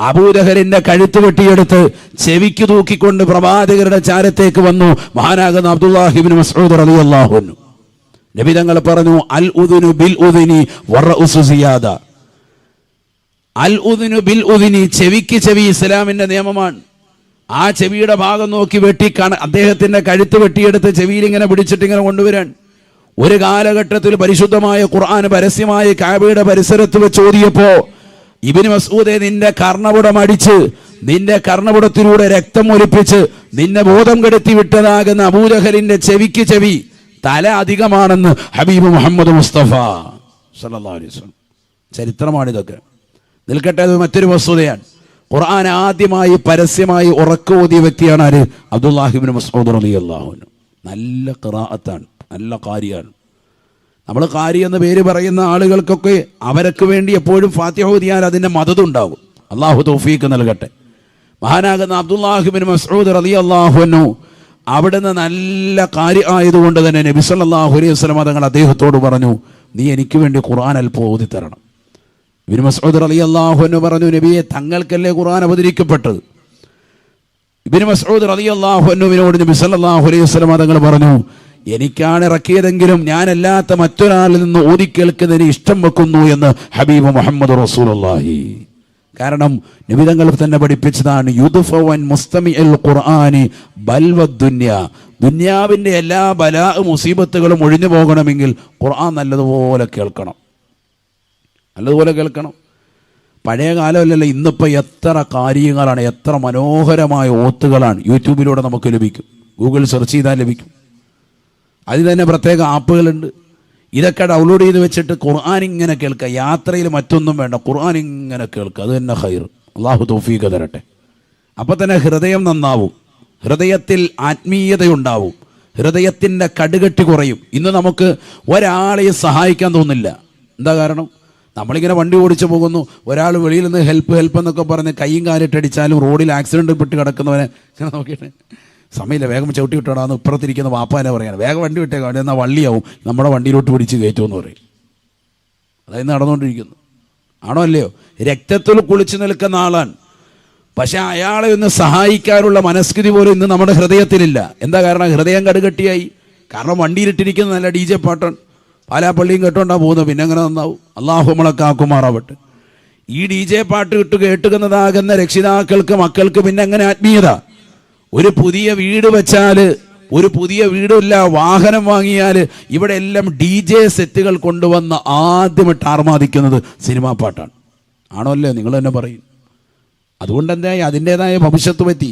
അബൂജഹലിന്റെ കഴുത്ത് വെട്ടിയെടുത്ത് ചെവിക്ക് തൂക്കിക്കൊണ്ട് പ്രവാചകരുടെ ചാരത്തേക്ക് വന്നു മഹാനാകുന്ന അബ്ദുല്ലാഹി ഇബ്നു മസ്ഊദ് റളിയല്ലാഹു അൻഹു. നബി തങ്ങൾ പറഞ്ഞു, അൽ ഉദുനു ബിൽ ഉദുനി വറഉസു സിയാദ. അൽ ഉദുനു ബിൽ ഉദുനി, ചെവിക്ക് ചെവി ഇസ്ലാമിന്റെ നിയമമാണ്. ആ ചെവിയുടെ ഭാഗം നോക്കി അദ്ദേഹത്തിന്റെ കഴുത്ത് വെട്ടിയെടുത്ത് ചെവിയിൽ ഇങ്ങനെ പിടിച്ചിട്ട് ഇങ്ങനെ കൊണ്ടുവരാൻ. ഒരു കാലഘട്ടത്തിൽ പരിശുദ്ധമായ ഖുർആൻ പരസ്യമായി കഅബയുടെ പരിസരത്ത് വെച്ച് ഓതിയപ്പോ ഇബ്നു മസ്ഊദേ, നിന്റെ കർണപുടം അടിച്ച് നിന്റെ കർണപുടത്തിലൂടെ രക്തം ഒലിപ്പിച്ച് നിന്നെ ബോധം കെടുത്തി വിട്ടതാകുന്ന അബൂജഹലിന്റെ ചെവിക്ക് ചെവി തല അധികമാണെന്ന് ഹബീബ് മുഹമ്മദ് മുസ്തഫ സല്ലല്ലാഹു അലൈഹി വസല്ലം. ചരിത്രമാണിതൊക്കെ. നിൽക്കട്ടെ, അത് മറ്റൊരു വസ്തുതയാണ്. ഖുർആൻ ആദ്യമായി പരസ്യമായി ഉറക്കോതിയ വ്യക്തിയാണ് ആര്? അബ്ദുല്ലാഹി ഇബ്നു മസ്ഊദ് റളിയല്ലാഹു അൻഹു. നല്ല ഖിറാഅത്താണ്, നല്ല ഖാരിയാണ്. നമ്മൾ ഖാരി എന്ന പേര് പറയുന്ന ആളുകൾക്കൊക്കെ അവർക്ക് വേണ്ടി എപ്പോഴും ഫാത്തിഹ ഓതിയാൽ അതിൻ്റെ മദദ് ഉണ്ടാകും. അള്ളാഹു തൗഫീഖ് നൽകട്ടെ. മഹാനാകുന്ന അബ്ദുല്ലാഹി ഇബ്നു മസ്ഊദ് റളിയല്ലാഹു അൻഹു അവിടുന്ന് നല്ല ഖാരി ആയതുകൊണ്ട് തന്നെ നബി സല്ലല്ലാഹു അലൈഹി വസല്ലം തങ്ങൾ അദ്ദേഹത്തോട് പറഞ്ഞു, നീ എനിക്ക് വേണ്ടി ഖുർആൻ അല്പം ഓതി തരണം. ഇബ്നു മസ്ഊദ് റളിയല്ലാഹു അൻഹു പറഞ്ഞു, നബിയെ, തങ്ങൾക്കല്ലേ ഖുർആൻ അവതരിക്കപ്പെട്ടത്? ഇബ്നു മസ്ഊദ് റളിയല്ലാഹു അൻഹുവിനോട് നബി സല്ലല്ലാഹു അലൈഹി വസല്ലം തങ്ങൾ പറഞ്ഞു, എനിക്കാണ് ഇറക്കിയതെങ്കിലും ഞാനല്ലാത്ത മറ്റൊരാളിൽ നിന്ന് ഓതി കേൾക്കുന്നതിന് ഇഷ്ടം വെക്കുന്നു എന്ന് ഹബീബ് മുഹമ്മദ് റസൂലുള്ളാഹി. കാരണം നബി തങ്ങൾ തന്നെ പഠിപ്പിച്ചതാണ്, യുദ്ഫവൻ മുസ്തമിഉൽ ഖുർആനി ബൽവദ്ദുന്യ. ദുന്യാവിൻ്റെ എല്ലാ ബലാ മുസീബത്തുകളും ഒഴിഞ്ഞു പോകണമെങ്കിൽ ഖുർആൻ നല്ലതുപോലെ കേൾക്കണം, നല്ലതുപോലെ കേൾക്കണം. പഴയ കാലമല്ലല്ലോ, ഇന്നിപ്പോൾ എത്ര കാര്യങ്ങളാണ്, എത്ര മനോഹരമായ ഓത്തുകളാണ് യൂട്യൂബിലൂടെ നമുക്ക് ലഭിക്കും. ഗൂഗിൾ സെർച്ച് ചെയ്താൽ ലഭിക്കും. അതിൽ തന്നെ പ്രത്യേക ആപ്പുകളുണ്ട്. ഇതൊക്കെ ഡൗൺലോഡ് ചെയ്ത് വെച്ചിട്ട് ഖുർആൻ ഇങ്ങനെ കേൾക്കുക. യാത്രയിൽ മറ്റൊന്നും വേണ്ട, ഖുർആൻ ഇങ്ങനെ കേൾക്കുക. അത് തന്നെ ഖൈർ. അള്ളാഹു തൗഫീഖ് തരട്ടെ. അപ്പം തന്നെ ഹൃദയം നന്നാവും, ഹൃദയത്തിൽ ആത്മീയതയുണ്ടാവും, ഹൃദയത്തിൻ്റെ കടുകട്ടി കുറയും. ഇന്ന് നമുക്ക് ഒരാളെയും സഹായിക്കാൻ തോന്നില്ല. എന്താ കാരണം? നമ്മളിങ്ങനെ വണ്ടി ഓടിച്ചു പോകുന്നു, ഒരാൾ വെളിയിൽ നിന്ന് ഹെൽപ്പ് എന്നൊക്കെ പറഞ്ഞ് കൈയും കാലിട്ടടിച്ചാലും റോഡിൽ ആക്സിഡൻറ്റ് പെട്ട് കിടക്കുന്നവനെ ഇങ്ങനെ നോക്കിയിട്ട് സമയമില്ല, വേഗം ചവിട്ടി വിട്ടോടാന്ന് ഇപ്പുറത്തിരിക്കുന്ന വാപ്പാനെ പറയാണ്, വേഗം വണ്ടി വിട്ടേക്കാം, എന്നാൽ വള്ളിയാവും, നമ്മുടെ വണ്ടിയിലോട്ട് പിടിച്ച് കയറ്റുമെന്ന് പറയും. അതായത് നടന്നുകൊണ്ടിരിക്കുന്നു. ആണോ അല്ലയോ? രക്തത്തിൽ കുളിച്ചു നിൽക്കുന്ന ആളാണ്. പക്ഷെ അയാളെ ഒന്ന് സഹായിക്കാനുള്ള മനസ്കൃതി പോലും ഇന്ന് നമ്മുടെ ഹൃദയത്തിലില്ല. എന്താ കാരണം? ഹൃദയം കടുകട്ടിയായി. കാരണം വണ്ടിയിലിട്ടിരിക്കുന്ന നല്ല DJ പാട്ടാണ്, പാലാപ്പള്ളിയും കേട്ടോണ്ടാ പോകുന്നത്. പിന്നെ അങ്ങനെ നന്നാവും. അള്ളാഹു നമ്മളെ കാക്കുമാറാവട്ടെ. ഈ DJ പാട്ട് കേട്ടുകുന്നതാകുന്ന രക്ഷിതാക്കൾക്ക്, മക്കൾക്ക് പിന്നെ എങ്ങനെ ആത്മീയത? ഒരു പുതിയ വീട് വെച്ചാൽ, ഒരു പുതിയ വീടില്ല, വാഹനം വാങ്ങിയാൽ ഇവിടെ എല്ലാം DJ സെറ്റുകൾ കൊണ്ടുവന്ന് ആദ്യമായിട്ട് ആർമാദിക്കുന്നത് സിനിമാ പാട്ടാണ്. ആണോ അല്ലേ? നിങ്ങൾ തന്നെ പറയും. അതുകൊണ്ട് എന്തായി? അതിൻ്റെതായ ഭവിഷ്യത്ത് പറ്റി.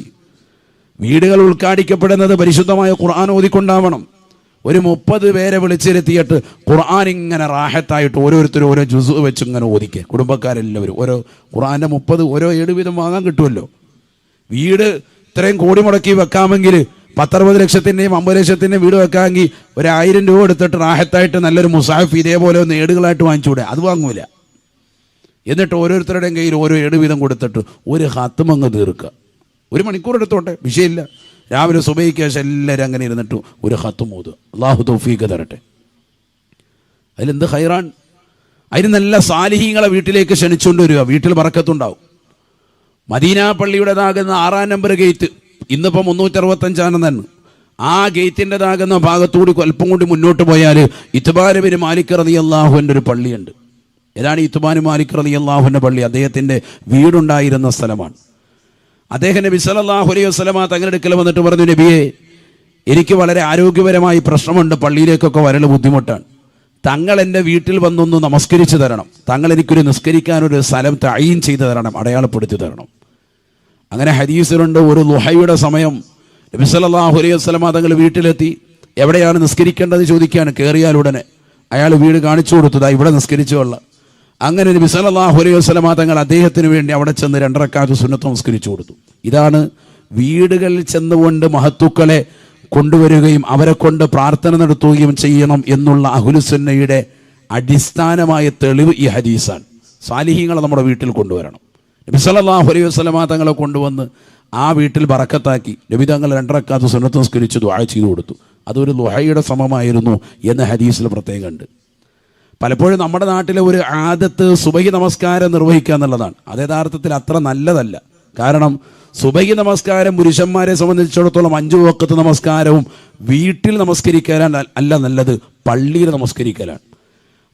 വീടുകൾ ഉദ്ഘാടിക്കപ്പെടുന്നത് പരിശുദ്ധമായ ഖുർആൻ ഓതിക്കൊണ്ടാവണം. ഒരു 30 പേരെ വിളിച്ചിരുത്തിയിട്ട് ഖുർആൻ ഇങ്ങനെ റാഹത്തായിട്ട് ഓരോരുത്തരും ഓരോ ജുസ് വെച്ച് ഇങ്ങനെ ഓദിക്കുക. കുടുംബക്കാരെല്ലാവരും ഓരോ ഖുർആൻ്റെ 30 ഓരോ 7 വീതം വാങ്ങാൻ കിട്ടുമല്ലോ. വീട് ഇത്രയും കോടി മുടക്കി വെക്കാമെങ്കിൽ 10-60 ലക്ഷത്തിൻ്റെയും 50 ലക്ഷത്തിൻ്റെയും വീട് വെക്കാമെങ്കിൽ 1000 രൂപ എടുത്തിട്ട് റാഹത്തായിട്ട് നല്ലൊരു മുസാഫ് ഇതേപോലെ ഒന്ന് ഏടുകളായിട്ട് വാങ്ങിച്ചുകൂടെ? അത് വാങ്ങൂല. എന്നിട്ട് ഓരോരുത്തരുടെയും കയ്യിൽ ഓരോ 7 വീതം കൊടുത്തിട്ട് ഒരു ഹത്തുമങ്ങ് തീർക്കുക. 1 മണിക്കൂർ എടുത്തോട്ടെ, വിഷയമില്ല. രാവിലെ സുബഹിക്ക് ശേഷം എല്ലാവരും അങ്ങനെ ഇരുന്നിട്ട് ഒരു ഹത്തും ഓതുക. അള്ളാഹു തൗഫീഖ് തരട്ടെ. അതിലെന്ത് ഖൈറാൻ? അതിന് നല്ല സാലിഹീങ്ങളെ വീട്ടിലേക്ക് ക്ഷണിച്ചുകൊണ്ട് വരിക. വീട്ടിൽ ബറക്കത്തുണ്ടാവും. മദീന പള്ളിയുടേതാകുന്ന 6-ാം നമ്പർ ഗേറ്റ് ഇന്നിപ്പോൾ 365 ആ ഗേറ്റിൻ്റെതാകുന്ന ഭാഗത്തുകൂടി അല്പം കൂടി മുന്നോട്ട് പോയാൽ ഇത്ബാൻ ബിൻ മാലിക് റളിയല്ലാഹുവിൻ്റെ ഒരു പള്ളിയുണ്ട്. ഏതാണ് ഇത്ബാൻ മാലിക് റളിയല്ലാഹുവിൻ്റെ പള്ളി? അദ്ദേഹത്തിൻ്റെ വീടുണ്ടായിരുന്ന സ്ഥലമാണ്. അദ്ദേഹം നബി സല്ലല്ലാഹു അലൈഹി വസല്ലമ തങ്ങളുടെ അടുക്കൽ വന്നിട്ട് പറഞ്ഞു, നബിയെ, എനിക്ക് വളരെ ആരോഗ്യപരമായി പ്രശ്നമുണ്ട്, പള്ളിയിലേക്കൊക്കെ വരൽ ബുദ്ധിമുട്ടാണ്. തങ്ങൾ എൻ്റെ വീട്ടിൽ വന്നൊന്ന് നമസ്കരിച്ച് തരണം. തങ്ങൾ എനിക്കൊരു നിസ്കരിക്കാനൊരു സ്ഥലം തഈൻ ചെയ്തു തരണം, അടയാളപ്പെടുത്തി തരണം. അങ്ങനെ ഹദീസിലുണ്ട്, ഒരു ളുഹയുടെ സമയം നബി സല്ലല്ലാഹു അലൈഹി വസല്ലമ തങ്ങൾ വീട്ടിലെത്തി. എവിടെയാണ് നിസ്കരിക്കേണ്ടത് ചോദിക്കുകയാണ്. കയറിയാൽ ഉടനെ അയാൾ വീട് കാണിച്ചു കൊടുത്തതാ, ഇവിടെ നിസ്കരിച്ചു കൊള്ളാം. അങ്ങനെ നബി സല്ലല്ലാഹു അലൈഹി വസല്ലമ തങ്ങൾ അദ്ദേഹത്തിന് വേണ്ടി അവിടെ ചെന്ന് 2 റക്അത്ത് സുന്നത്ത് നമസ്കരിച്ചു കൊടുത്തു. ഇതാണ് വീടുകളിൽ ചെന്നുകൊണ്ട് മഹത്തുക്കളെ കൊണ്ടുവരികയും അവരെ കൊണ്ട് പ്രാർത്ഥന നടത്തുകയും ചെയ്യണം എന്നുള്ള അഹ്ലുസുന്നയുടെ അടിസ്ഥാനമായ തെളിവ് ഈ ഹദീസാണ്. സാലിഹീങ്ങളെ നമ്മുടെ വീട്ടിൽ കൊണ്ടുവരണം. നബി സല്ലല്ലാഹു അലൈഹി വസല്ലമ തങ്ങളെ കൊണ്ടുവന്ന് ആ വീട്ടിൽ ബറക്കത്താക്കി. നബി തങ്ങൾ 2 റക്അത്ത് സുന്നത്ത് നമസ്കരിച്ച് ദുആ ചെയ്തു കൊടുത്തു. അതൊരു ളുഹയുടെ സമമായിരുന്നു എന്ന് ഹദീസിൽ പ്രത്യേകമുണ്ട്. പലപ്പോഴും നമ്മുടെ നാട്ടിലെ ഒരു ആദത്ത് സുബഹി നമസ്കാരം നിർവഹിക്കുക എന്നുള്ളതാണ്. അത് യഥാർത്ഥത്തിൽ അത്ര നല്ലതല്ല. കാരണം സുബഹി നമസ്കാരം പുരുഷന്മാരെ സംബന്ധിച്ചിടത്തോളം 5 വഖത്ത് നമസ്കാരവും വീട്ടിൽ നമസ്കരിക്കാൻ അല്ല നല്ലത്, പള്ളിയിൽ നമസ്കരിക്കലാണ്.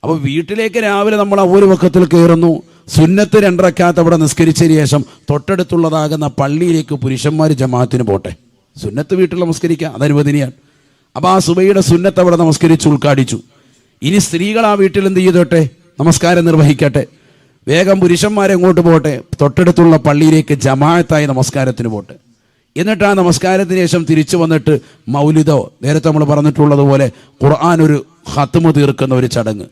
അപ്പോൾ വീട്ടിലേക്ക് രാവിലെ നമ്മൾ 1 വഖത്തിൽ കയറുന്നു, സുന്നത്ത് 2 റക്അത്ത് അവിടെ നിസ്കരിച്ചതിന് ശേഷം തൊട്ടടുത്തുള്ളതാകുന്ന പള്ളിയിലേക്ക് പുരുഷന്മാർ ജമാഅത്തിന് പോട്ടെ. സുന്നത്ത് വീട്ടിൽ നമസ്കരിക്കുക, അത് അനുവദനീയാണ്. അപ്പോൾ ആ സുബഹിയുടെ സുന്നത്ത് അവിടെ നമസ്കരിച്ച് ഉദ്ഘാടിച്ചു. ഇനി സ്ത്രീകൾ ആ വീട്ടിൽ എന്ത് ചെയ്തോട്ടെ, നമസ്കാരം നിർവഹിക്കട്ടെ. വേഗം പുരുഷന്മാരെങ്ങോട്ട് പോട്ടെ, തൊട്ടടുത്തുള്ള പള്ളിയിലേക്ക് ജമാഅത്തായി നമസ്കാരത്തിന് പോട്ടെ. എന്നിട്ട് ആ നമസ്കാരത്തിന് ശേഷം തിരിച്ചു വന്നിട്ട് മൗലിദോ, നേരത്തെ നമ്മൾ പറഞ്ഞിട്ടുള്ളതുപോലെ ഖുർആൻ ഒരു ഖത്മ് തീർക്കുന്ന ഒരു ചടങ്ങ്,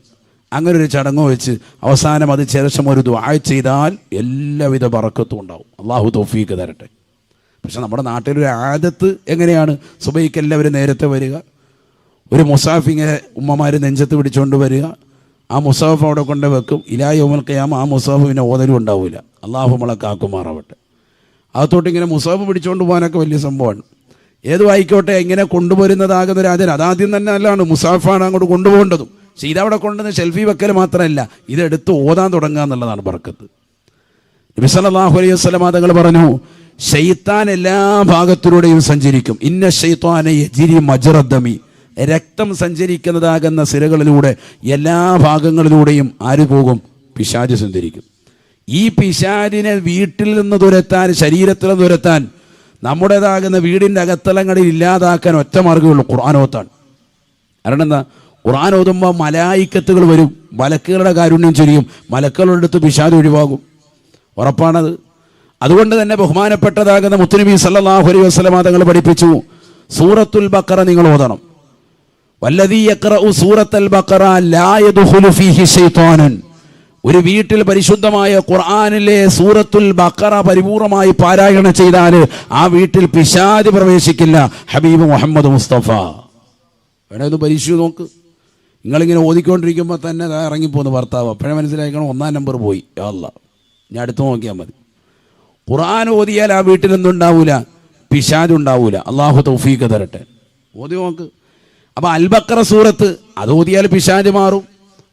അങ്ങനെ ഒരു ചടങ്ങ് വെച്ച് അവസാനം അത് ശേഷം ഒരു ദുആ ചെയ്താൽ എല്ലാവിധ ബറക്കത്തും ഉണ്ടാവും. അള്ളാഹു തൗഫീഖ് തരട്ടെ. പക്ഷെ നമ്മുടെ നാട്ടിലൊരു ആദത്ത് എങ്ങനെയാണ്, സുബഹിക്ക് എല്ലാവരും നേരത്തെ വരിക, ഒരു മുസാഫ് ഇങ്ങനെ ഉമ്മമാർ നെഞ്ചത്ത് പിടിച്ചുകൊണ്ട് വരിക, ആ മുസാഫ് അവിടെ കൊണ്ട് വെക്കും. ഇലാ യൗമുൽ ഖിയാമ ആ മുസാഫ് പിന്നെ ഓതലും ഉണ്ടാവില്ല. അള്ളാഹു നമ്മളെ കാക്കുമാറാവട്ടെ. അകത്തോട്ട് ഇങ്ങനെ മുസാഫ് പിടിച്ചുകൊണ്ട് പോകാനൊക്കെ വലിയ സംഭവമാണ്. ഏതും ആയിക്കോട്ടെ, ഇങ്ങനെ കൊണ്ടുവരുന്നതാകുന്ന ഒരു ആചാരം അതാദ്യം തന്നെ നല്ലതാണ്. മുസാഫാണ് അങ്ങോട്ട് കൊണ്ടുപോകേണ്ടതും. പക്ഷേ ഇതവിടെ കൊണ്ടുവന്ന് ഷെൽഫി വെക്കൽ മാത്രമല്ല, ഇതെടുത്ത് ഓതാൻ തുടങ്ങുക എന്നുള്ളതാണ് ബർക്കത്ത്. നബി സല്ലല്ലാഹു അലൈഹി വസല്ലം തങ്ങൾ പറഞ്ഞു, ശൈത്താൻ എല്ലാ ഭാഗത്തിലൂടെയും സഞ്ചരിക്കും. ഇന്ന ശൈത്വാന യജ്രി മജ്റദ്ദമി, രക്തം സഞ്ചരിക്കുന്നതാകുന്ന സിരകളിലൂടെ എല്ലാ ഭാഗങ്ങളിലൂടെയും ആര് പോകും? പിശാച് സഞ്ചരിക്കും. ഈ പിശാചിനെ വീട്ടിൽ നിന്ന് തുരത്താൻ, ശരീരത്തിൽ നിന്ന് തുരത്താൻ, നമ്മുടേതാകുന്ന വീടിൻ്റെ അകത്തളങ്ങളിൽ ഇല്ലാതാക്കാൻ ഒറ്റ മാർഗ്ഗമുള്ളൂ, ഖുർആൻ ഓത്താണ്. കാരണം എന്താ, ഖുർആൻ ഓതുമ്പോൾ മലായിക്കത്തുകൾ വരും, മലക്കുകളുടെ കാരുണ്യം ചൊരിയും, മലക്കുകളുടെ അടുത്ത് പിശാച് ഒഴിവാകും, ഉറപ്പാണത്. അതുകൊണ്ട് തന്നെ ബഹുമാനപ്പെട്ടതാകുന്ന മുത്തുനബി സല്ലല്ലാഹു അലൈഹി വസല്ലം തങ്ങൾ പഠിപ്പിച്ചു, സൂറത്തുൽ ബഖറ നിങ്ങൾ ഓതണം. വല്ലദീ യഖറഉ സൂറത്തുൽ ബഖറ ലാ യദ്ഖുലു ഫീഹി ശൈത്വാനുൻ. ഒരു വീട്ടിൽ പരിശുദ്ധമായ ഖുർആനിലെ സൂറത്തുൽ ബഖറ പരിപൂർണമായി പാരായണം ചെയ്താൽ ആ വീട്ടിൽ പിശാച് പ്രവേശിക്കില്ല. ഹബീബ് മുഹമ്മദ് മുസ്തഫ. വേണമെന്ന് പരീക്ഷിച്ച് നോക്ക്. നിങ്ങളിങ്ങനെ ഓതിക്കൊണ്ടിരിക്കുമ്പോൾ തന്നെ ഇറങ്ങിപ്പോകുന്ന ഭർത്താവ്, അപ്പോഴേ മനസ്സിലാക്കണം 1-ാം നമ്പർ പോയി. യാ അല്ലാഹ്, ഞാൻ അടുത്ത് നോക്കിയാൽ മതി. ഖുർആൻ ഓതിയാൽ ആ വീട്ടിൽ എന്തുണ്ടാവൂല? പിശാച് ഉണ്ടാവൂല. അള്ളാഹു തൗഫീഖ് തരട്ടെ. ഓതി നോക്ക്. അപ്പോൾ അൽ ബഖറ സൂറത്ത് അത് ഓതിയാൽ പിശാച് മാറും.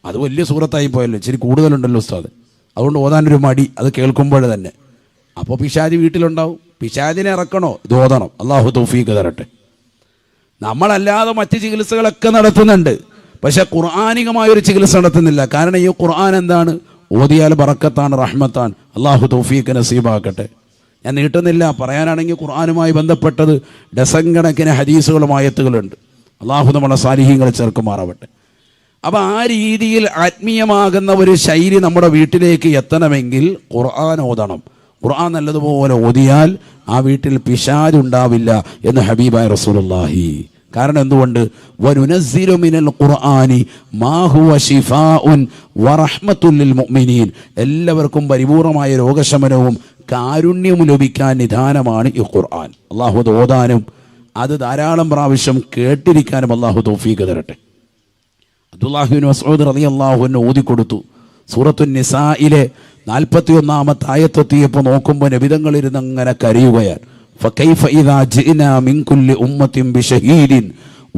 അത് വലിയ സൂറത്തായി പോയല്ലോ, ഇച്ചിരി കൂടുതലുണ്ടല്ലോ ഉസ്താദ്, അതുകൊണ്ട് ഓതാനൊരു മടി അത് കേൾക്കുമ്പോൾ തന്നെ. അപ്പോൾ പിശാച് വീട്ടിലുണ്ടാവും. പിശാചിനെ ഇറക്കണോ? ഇത് ഓതണം. അള്ളാഹു തൗഫീഖ് തരട്ടെ. നമ്മളല്ലാതെ മറ്റ് ചികിത്സകളൊക്കെ നടത്തുന്നുണ്ട്, പക്ഷെ ഖുർആനികമായൊരു ചികിത്സ നടത്തുന്നില്ല. കാരണം ഈ ഖുർആൻ എന്താണ്? ഓതിയാൽ ബറക്കത്താണ്, റഹ്മത്താണ്. അള്ളാഹു തൗഫീഖ് നസീബാക്കട്ടെ. ഞാൻ നീട്ടുന്നില്ല. പറയാനാണെങ്കിൽ ഖുർആനുമായി ബന്ധപ്പെട്ടത് ഡസൻ കണക്കിന് ഹദീസുകളും ആയത്തുകളുണ്ട്. അള്ളാഹു നമ്മളെ സാലിഹീങ്ങൾ ചേർക്കുമാറാവട്ടെ. അപ്പോൾ ആ രീതിയിൽ ആത്മീയമാകുന്ന ഒരു ശൈലി നമ്മുടെ വീട്ടിലേക്ക് എത്തണമെങ്കിൽ ഖുർആൻ ഓതണം. ഖുർആൻ നല്ലതുപോലെ ഓതിയാൽ ആ വീട്ടിൽ പിശാച് ഉണ്ടാവില്ല എന്ന് ഹബീബായ റസൂലുള്ളാഹി. കാരണം എന്തുകൊണ്ട്? വനുനസ്സിലു മിനൽ ഖുർആനി മാ ഹുവ ശിഫാഉൻ വറഹ്മത്തുൽ ലിൽ മുഅ്മിനീൻ. എല്ലാവർക്കും പരിപൂർണമായ രോഗശമനവും കാരുണ്യവും ലഭിക്കാൻ നിദാനമാണ് ഈ ഖുർആൻ. അള്ളാഹു അത് ഓതാനും അത് ധാരാളം പ്രാവശ്യം കേട്ടിരിക്കാനും അള്ളാഹു തൗഫീഖ് തരട്ടെ. അബ്ദുല്ലാഹി ഇബ്നു മസ്ഊദ് റളിയല്ലാഹു അൻഹു ഓതിക്കൊടുത്തു. സൂറത്തുൻ നിസായിലെ 41-ാമത്തെ ആയത്തെത്തിയപ്പോൾ നോക്കുമ്പോൾ നബിതങ്ങൾ ഇരുന്ന് അങ്ങനെ കരയുകയാണ്. ഫകൈഫ ഇദാ ജിഅനാ മിൻ കുല്ലി ഉമ്മത്തിൻ ബിശഹീദിൻ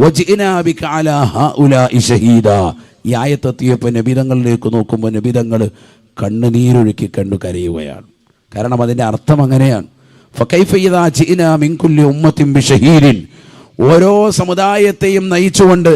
വജിഅനാ ബിക അലാ ഹഉലാഇ ഷഹീദാ. ഈ ആയത്തെത്തിയപ്പോൾ നബിതങ്ങളിലേക്ക് നോക്കുമ്പോൾ നബിതങ്ങൾ കണ്ണുനീരൊഴുക്കി കണ്ടു കരയുകയാണ്. കാരണം അതിൻ്റെ അർത്ഥം അങ്ങനെയാണ്. ഫകൈഫ ഇദാ ജിഅനാ മിൻ കുല്ലി ഉമ്മത്തിൻ ബിശഹീദിൻ, ഓരോ സമുദായത്തെയും നയിച്ചുകൊണ്ട്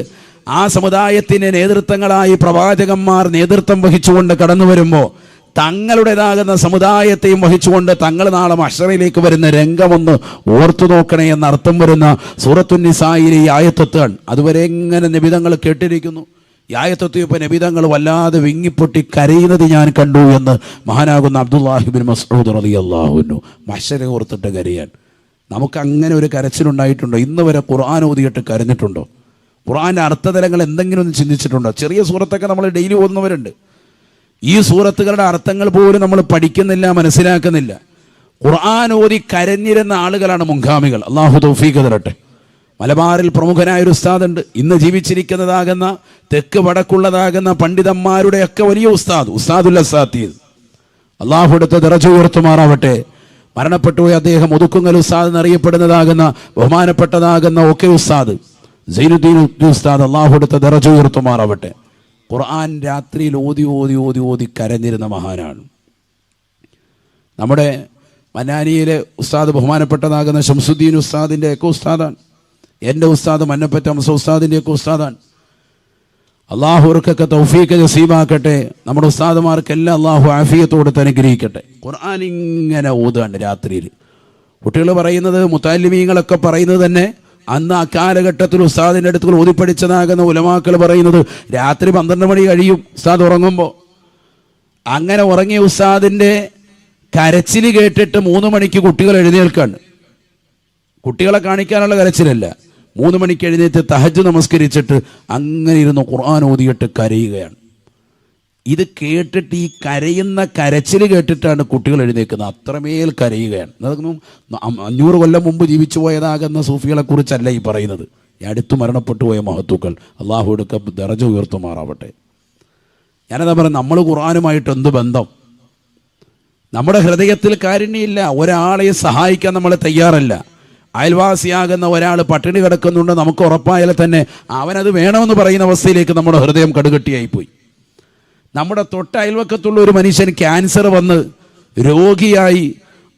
ആ സമുദായത്തിന് നേതൃത്വങ്ങളായി പ്രവാചകന്മാർ നേതൃത്വം വഹിച്ചുകൊണ്ട് കടന്നു വരുമ്പോൾ തങ്ങളുടേതാകുന്ന സമുദായത്തെയും വഹിച്ചുകൊണ്ട് തങ്ങൾ നാളെ മഹ്ശറിലേക്ക് വരുന്ന രംഗമൊന്ന് ഓർത്തു നോക്കണേ എന്ന അർത്ഥം വരുന്ന സൂറത്തുൻ നിസായിലെ ഈ ആയത്താണ്. അതുവരെ എങ്ങനെ നബിതങ്ങൾ കേട്ടിരിക്കുന്നു. ഈ ആയത്തെത്തിയപ്പോൾ നബിതങ്ങൾ വല്ലാതെ വിങ്ങിപ്പൊട്ടി കരയുന്നത് ഞാൻ കണ്ടു എന്ന് മഹാനാകുന്ന അബ്ദുല്ലാഹി ഇബ്നു മസ്ഊദ് റളിയല്ലാഹു അൻഹു. മഹ്ശറെ ഓർത്തിട്ട് കരയാൻ നമുക്ക് അങ്ങനെ ഒരു കരച്ചിലുണ്ടായിട്ടുണ്ടോ? ഇന്ന് വരെ ഖുർആൻ ഓതിയിട്ട് കരഞ്ഞിട്ടുണ്ടോ? ഖുർആൻ്റെ അർത്ഥതലങ്ങൾ എന്തെങ്കിലും ഒന്ന് ചിന്തിച്ചിട്ടുണ്ടോ? ചെറിയ സൂറത്തൊക്കെ നമ്മൾ ഡെയിലി ഓതുന്നവരുണ്ട്. ഈ സൂറത്തുകളുടെ അർത്ഥങ്ങൾ പോലും നമ്മൾ പഠിക്കുന്നില്ല, മനസ്സിലാക്കുന്നില്ല. ഖുർആൻ ഓതി കരഞ്ഞിരുന്ന ആളുകളാണ് മുൻഗാമികൾ. അള്ളാഹു തൗഫീഖ് തരട്ടെ. മലബാറിൽ പ്രമുഖനായൊരു ഉസ്താദുണ്ട്. ഇന്ന് ജീവിച്ചിരിക്കുന്നതാകുന്ന തെക്ക് വടക്കുള്ളതാകുന്ന പണ്ഡിതന്മാരുടെയൊക്കെ വലിയ ഉസ്താദുൽ അസാത്തീദ്. അള്ളാഹു എടുത്ത ദറജ ഉയർത്തുമാറാവട്ടെ. മരണപ്പെട്ടുപോയി അദ്ദേഹം ഒതുക്കുങ്ങൽ ഉസ്താദ് എന്നറിയപ്പെടുന്നതാകുന്ന ബഹുമാനപ്പെട്ടതാകുന്ന ഒക്കെ ഉസ്താദ് സൈനുദ്ദീൻ ഉസ്താദ്. അള്ളാഹു എടുത്ത ദറജ ഉയർത്തുമാറാവട്ടെ. ഖുർആൻ രാത്രിയിൽ ഓതി ഓതി ഓതി ഓതി കരഞ്ഞിരുന്ന മഹാനാണ്. നമ്മുടെ മന്നാനിയിലെ ഉസ്താദ് ബഹുമാനപ്പെട്ടതാകുന്ന ശംസുദ്ദീൻ ഉസ്താദിൻ്റെ ഒക്കെ ഉസ്താദാണ്. എൻ്റെ ഉസ്താദ് മന്നപ്പറ്റ അംസ ഉസ്താദിൻ്റെ ഒക്കെ ഉസ്താദാണ്. അള്ളാഹുവർക്കൊക്കെ തൗഫീഖ് നസീബാക്കട്ടെ. നമ്മുടെ ഉസ്താദുമാർക്കെല്ലാം അള്ളാഹു ആഫിയത്തോട് അനുഗ്രഹിക്കട്ടെ. ഖുർആൻ ഇങ്ങനെ ഓതുകയാണ് രാത്രിയിൽ. കുട്ടികൾ പറയുന്നത്, മുത്തഅല്ലിമീങ്ങളൊക്കെ പറയുന്നത് തന്നെ അന്ന് അക്കാലഘട്ടത്തിൽ ഉസ്താദിൻ്റെ അടുത്ത് ഓതിപ്പടിച്ചതാകുന്ന ഉലമാക്കൾ പറയുന്നത് രാത്രി 12 മണി കഴിയും ഉസ്താദ് ഉറങ്ങുമ്പോൾ. അങ്ങനെ ഉറങ്ങിയ ഉസ്താദിൻ്റെ കരച്ചിൽ കേട്ടിട്ട് 3 മണിക്ക് കുട്ടികൾ എഴുന്നേൽക്കാണ്. കുട്ടികളെ കാണിക്കാനുള്ള കരച്ചിലല്ല, 3 മണിക്ക് എഴുന്നേറ്റ് തഹജ്ജുദ് നമസ്കരിച്ചിട്ട് അങ്ങനെ ഇരുന്ന് ഖുർആൻ ഓതിയിട്ട് കരയുകയാണ്. ഇത് കേട്ടിട്ട്, ഈ കരയുന്ന കരച്ചിൽ കേട്ടിട്ടാണ് കുട്ടികൾ എഴുന്നേക്കുന്നത്. അത്രമേൽ കരയുകയാണ്. അതൊന്നും 500 കൊല്ലം മുമ്പ് ജീവിച്ചു പോയതാകുന്ന സൂഫികളെ കുറിച്ചല്ല ഈ പറയുന്നത്. ഈ അടുത്ത് മരണപ്പെട്ടു പോയ മഹത്തുക്കൾ, അള്ളാഹുവിനൊക്കെ ദറജ ഉയർത്തുമാറാവട്ടെ. ഞാനതാ പറയുന്നത്, നമ്മൾ ഖുർആനുമായിട്ട് എന്ത് ബന്ധം? നമ്മുടെ ഹൃദയത്തിൽ കാരുണ്യമില്ല. ഒരാളെയും സഹായിക്കാൻ നമ്മൾ തയ്യാറല്ല. അയൽവാസിയാകുന്ന ഒരാൾ പട്ടിണി കിടക്കുന്നുണ്ട്, നമുക്ക് ഉറപ്പായാൽ തന്നെ അവനത് വേണമെന്ന് പറയുന്ന അവസ്ഥയിലേക്ക് നമ്മുടെ ഹൃദയം കടുകട്ടിയായിപ്പോയി. നമ്മുടെ തൊട്ട അയൽവക്കത്തുള്ള ഒരു മനുഷ്യൻ ക്യാൻസർ വന്ന് രോഗിയായി,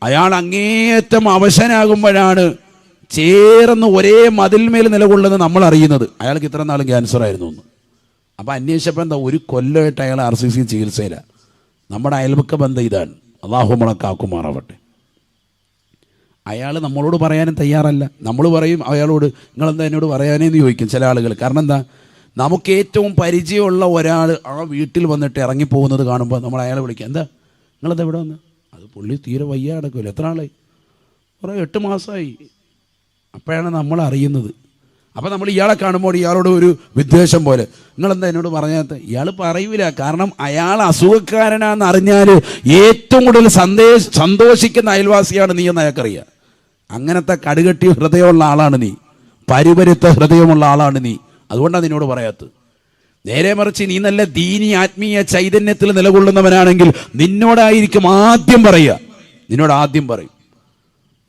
അയാൾ അങ്ങേയറ്റം അവശനാകുമ്പോഴാണ് ചേർന്ന് ഒരേ മതിൽമേൽ നിലകൊള്ളുന്നത് നമ്മൾ അറിയുന്നത് അയാൾക്ക് ഇത്ര നാളും ക്യാൻസർ ആയിരുന്നു എന്ന്. അപ്പം അന്വേഷിച്ചപ്പോൾ എന്താ, 1 കൊല്ലമായിട്ട് അയാൾ RCC ചികിത്സയിലാണ്. നമ്മുടെ അയൽവക്ക ബന്ധം ഇതാണ്. അള്ളാഹു മുളക്കാക്കുമാറാവട്ടെ. അയാൾ നമ്മളോട് പറയാനും തയ്യാറല്ല. നമ്മൾ പറയും അയാളോട്, നിങ്ങളെന്താ എന്നോട് പറയാനേന്ന് ചോദിക്കും ചില ആളുകൾ. കാരണം എന്താ, നമുക്ക് ഏറ്റവും പരിചയമുള്ള ഒരാൾ ആ വീട്ടിൽ വന്നിട്ട് ഇറങ്ങിപ്പോകുന്നത് കാണുമ്പോൾ നമ്മൾ അയാളെ വിളിക്കുക, എന്താ നിങ്ങളെന്താ ഇവിടെ വന്ന്? അത് പുള്ളി തീരെ വയ്യ കിടക്കില്ല. എത്ര ആളായി? കുറേ 8 മാസമായി. അപ്പോഴാണ് നമ്മൾ അറിയുന്നത്. അപ്പോൾ നമ്മൾ ഇയാളെ കാണുമ്പോൾ ഇയാളോട് ഒരു വിദ്വേഷം പോലെ, നിങ്ങളെന്താ എന്നോട് പറയാത്ത? ഇയാൾ പറയൂല. കാരണം അയാൾ അസുഖക്കാരനാണെന്ന് അറിഞ്ഞാൽ ഏറ്റവും കൂടുതൽ സന്തോഷിക്കുന്ന അയൽവാസിയാണ് നീ എന്ന് അയാൾക്കറിയാം. അങ്ങനത്തെ കടുകെട്ടിയ ഹൃദയമുള്ള ആളാണ് നീ, പരിപരുത്ത ഹൃദയമുള്ള ആളാണ് നീ. അതുകൊണ്ടാണ് നിന്നോട് പറയാത്തത്. നേരെ മറിച്ച് നീ നല്ല ദീനി ആത്മീയ ചൈതന്യത്തിൽ നിലകൊള്ളുന്നവനാണെങ്കിൽ നിന്നോടായിരിക്കും ആദ്യം പറയുക. നിന്നോട് ആദ്യം പറയും.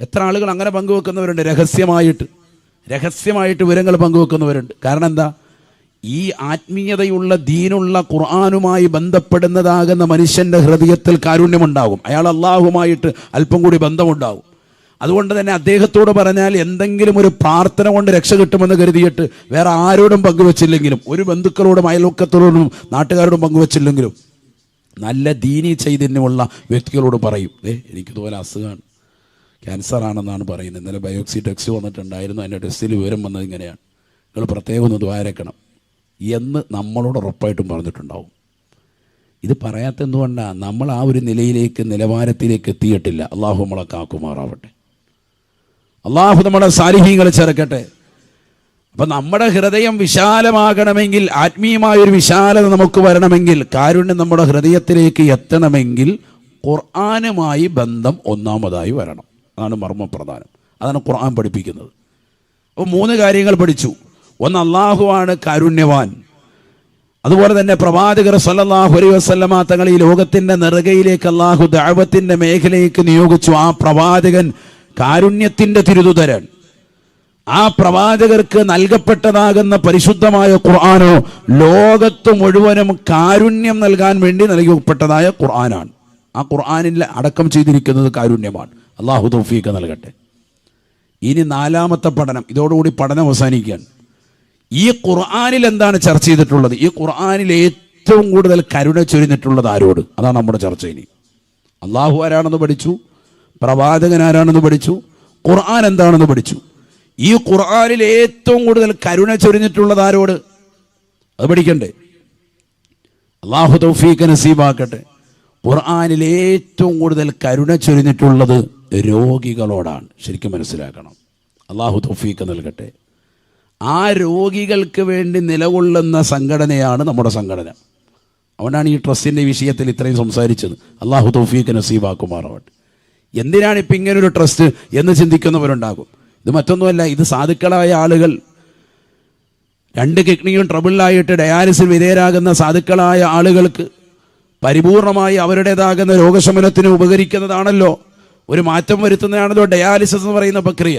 എത്ര ആളുകൾ അങ്ങനെ പങ്കുവെക്കുന്നവരുണ്ട്, രഹസ്യമായിട്ട് വിവരങ്ങൾ പങ്കുവെക്കുന്നവരുണ്ട്. കാരണം എന്താ, ഈ ആത്മീയതയുള്ള ദീനുള്ള ഖുർആനുമായി ബന്ധപ്പെടുന്നതാകുന്ന മനുഷ്യൻ്റെ ഹൃദയത്തിൽ കാരുണ്യമുണ്ടാകും. അയാൾ അള്ളാഹുമായിട്ട് അല്പം കൂടി ബന്ധമുണ്ടാകും. അതുകൊണ്ട് തന്നെ അദ്ദേഹത്തോട് പറഞ്ഞാൽ എന്തെങ്കിലും ഒരു പ്രാർത്ഥന കൊണ്ട് രക്ഷ കിട്ടുമെന്ന് കരുതിയിട്ട് വേറെ ആരോടും പങ്കുവെച്ചില്ലെങ്കിലും, ഒരു ബന്ധുക്കളോടും അയൽവക്കത്തോടും നാട്ടുകാരോടും പങ്കുവെച്ചില്ലെങ്കിലും, നല്ല ദീനി ചൈതന്യമുള്ള വ്യക്തികളോട് പറയും, എനിക്കിതുപോലെ അസുഖമാണ്, ക്യാൻസർ ആണെന്നാണ് പറയുന്നത്. ഇന്നലെ ബയോപ്സി ടെസ്റ്റ് വന്നിട്ടുണ്ടായിരുന്നു, അതിൻ്റെ ടെസ്റ്റിൽ വിവരം വന്നത് ഇങ്ങനെയാണ്, നിങ്ങൾ പ്രത്യേകം ഒന്ന് ദ്വാരക്കണം എന്ന് നമ്മളോട് ഉറപ്പായിട്ടും പറഞ്ഞിട്ടുണ്ടാവും. ഇത് പറയാത്ത എന്തുകൊണ്ടാണ്? നമ്മൾ ആ ഒരു നിലവാരത്തിലേക്ക് എത്തിയിട്ടില്ല. അള്ളാഹു നമ്മളെ കാക്കുമാറാവട്ടെ. അള്ളാഹു നമ്മുടെ സാലിഹീങ്ങളെ ചേർക്കട്ടെ. അപ്പം നമ്മുടെ ഹൃദയം വിശാലമാകണമെങ്കിൽ, ആത്മീയമായൊരു വിശാലത നമുക്ക് വരണമെങ്കിൽ, കാരുണ്യം നമ്മുടെ ഹൃദയത്തിലേക്ക് എത്തണമെങ്കിൽ ഖുർആനുമായി ബന്ധം ഒന്നാമതായി വരണം. അതാണ് മർമ്മപ്രധാനം. അതാണ് ഖുർആൻ പഠിപ്പിക്കുന്നത്. അപ്പോൾ 3 കാര്യങ്ങൾ പഠിച്ചു. ഒന്ന്, അള്ളാഹുവാണ് കാരുണ്യവാൻ. അതുപോലെ തന്നെ പ്രവാചകർ സല്ലല്ലാഹു അലൈഹി വസല്ലമ തങ്ങൾ ഈ ലോകത്തിൻ്റെ നെറുകയിലേക്ക് അള്ളാഹു ദഅവത്തിൻ്റെ മേഖലയിലേക്ക് നിയോഗിച്ചു. ആ പ്രവാചകൻ കാരുണ്യത്തിൻ്റെ തിരുതുതരൻ. ആ പ്രവാചകർക്ക് നൽകപ്പെട്ടതാകുന്ന പരിശുദ്ധമായ ഖുർആനോ ലോകത്ത് മുഴുവനും കാരുണ്യം നൽകാൻ വേണ്ടി നൽകപ്പെട്ടതായ ഖുർആനാണ്. ആ ഖുർആനിൽ അടക്കം ചെയ്തിരിക്കുന്നത് കാരുണ്യമാണ്. അള്ളാഹു തൗഫീഖ് നൽകട്ടെ. ഇനി 4ാമത്തെ പഠനം, ഇതോടുകൂടി പഠനം അവസാനിക്കുകയാണ്. ഈ ഖുർആനിൽ എന്താണ് ചർച്ച ചെയ്തിട്ടുള്ളത്? ഈ ഖുർആനിൽ ഏറ്റവും കൂടുതൽ കരുണ ചൊരിഞ്ഞിട്ടുള്ളത് ആരോട്? അതാണ് നമ്മുടെ ചർച്ച. ഇനി അള്ളാഹു ആരാണെന്ന് പഠിച്ചു, പ്രവാചകൻ ആരാണെന്ന് പഠിച്ചു, ഖുർആൻ എന്താണെന്ന് പഠിച്ചു. ഈ ഖുർആനിൽ ഏറ്റവും കൂടുതൽ കരുണ ചൊരിഞ്ഞിട്ടുള്ളത് ആരോട്? അത് പഠിക്കണ്ടേ? അള്ളാഹു തൗഫീഖ് നസീബാക്കട്ടെ. ഖുർആനിൽ ഏറ്റവും കൂടുതൽ കരുണ ചൊരിഞ്ഞിട്ടുള്ളത് രോഗികളോടാണ്. ശരിക്കും മനസ്സിലാക്കണം. അള്ളാഹു തൗഫീഖ് നൽകട്ടെ. ആ രോഗികൾക്ക് വേണ്ടി നിലകൊള്ളുന്ന സംഘടനയാണ് നമ്മുടെ സംഘടന. അതുകൊണ്ടാണ് ഈ ട്രസ്റ്റിൻ്റെ വിഷയത്തിൽ ഇത്രയും സംസാരിച്ചത്. അള്ളാഹു തൗഫീഖ് നസീബാക്കുമാറാവട്ടെ. എന്തിനാണ് ഇപ്പം ഇങ്ങനൊരു ട്രസ്റ്റ് എന്ന് ചിന്തിക്കുന്നവരുണ്ടാകും. ഇത് മറ്റൊന്നുമല്ല, ഇത് സാധുക്കളായ ആളുകൾ, 2 കിഡ്നിയും ട്രബിളിലായിട്ട് ഡയാലിസിസ് വിധേയരാകുന്ന സാധുക്കളായ ആളുകൾക്ക് പരിപൂർണമായി അവരുടേതാകുന്ന രോഗശമനത്തിന് ഉപകരിക്കുന്നതാണല്ലോ, ഒരു മാറ്റം വരുത്തുന്നതാണല്ലോ ഡയാലിസിസ് എന്ന് പറയുന്ന പ്രക്രിയ.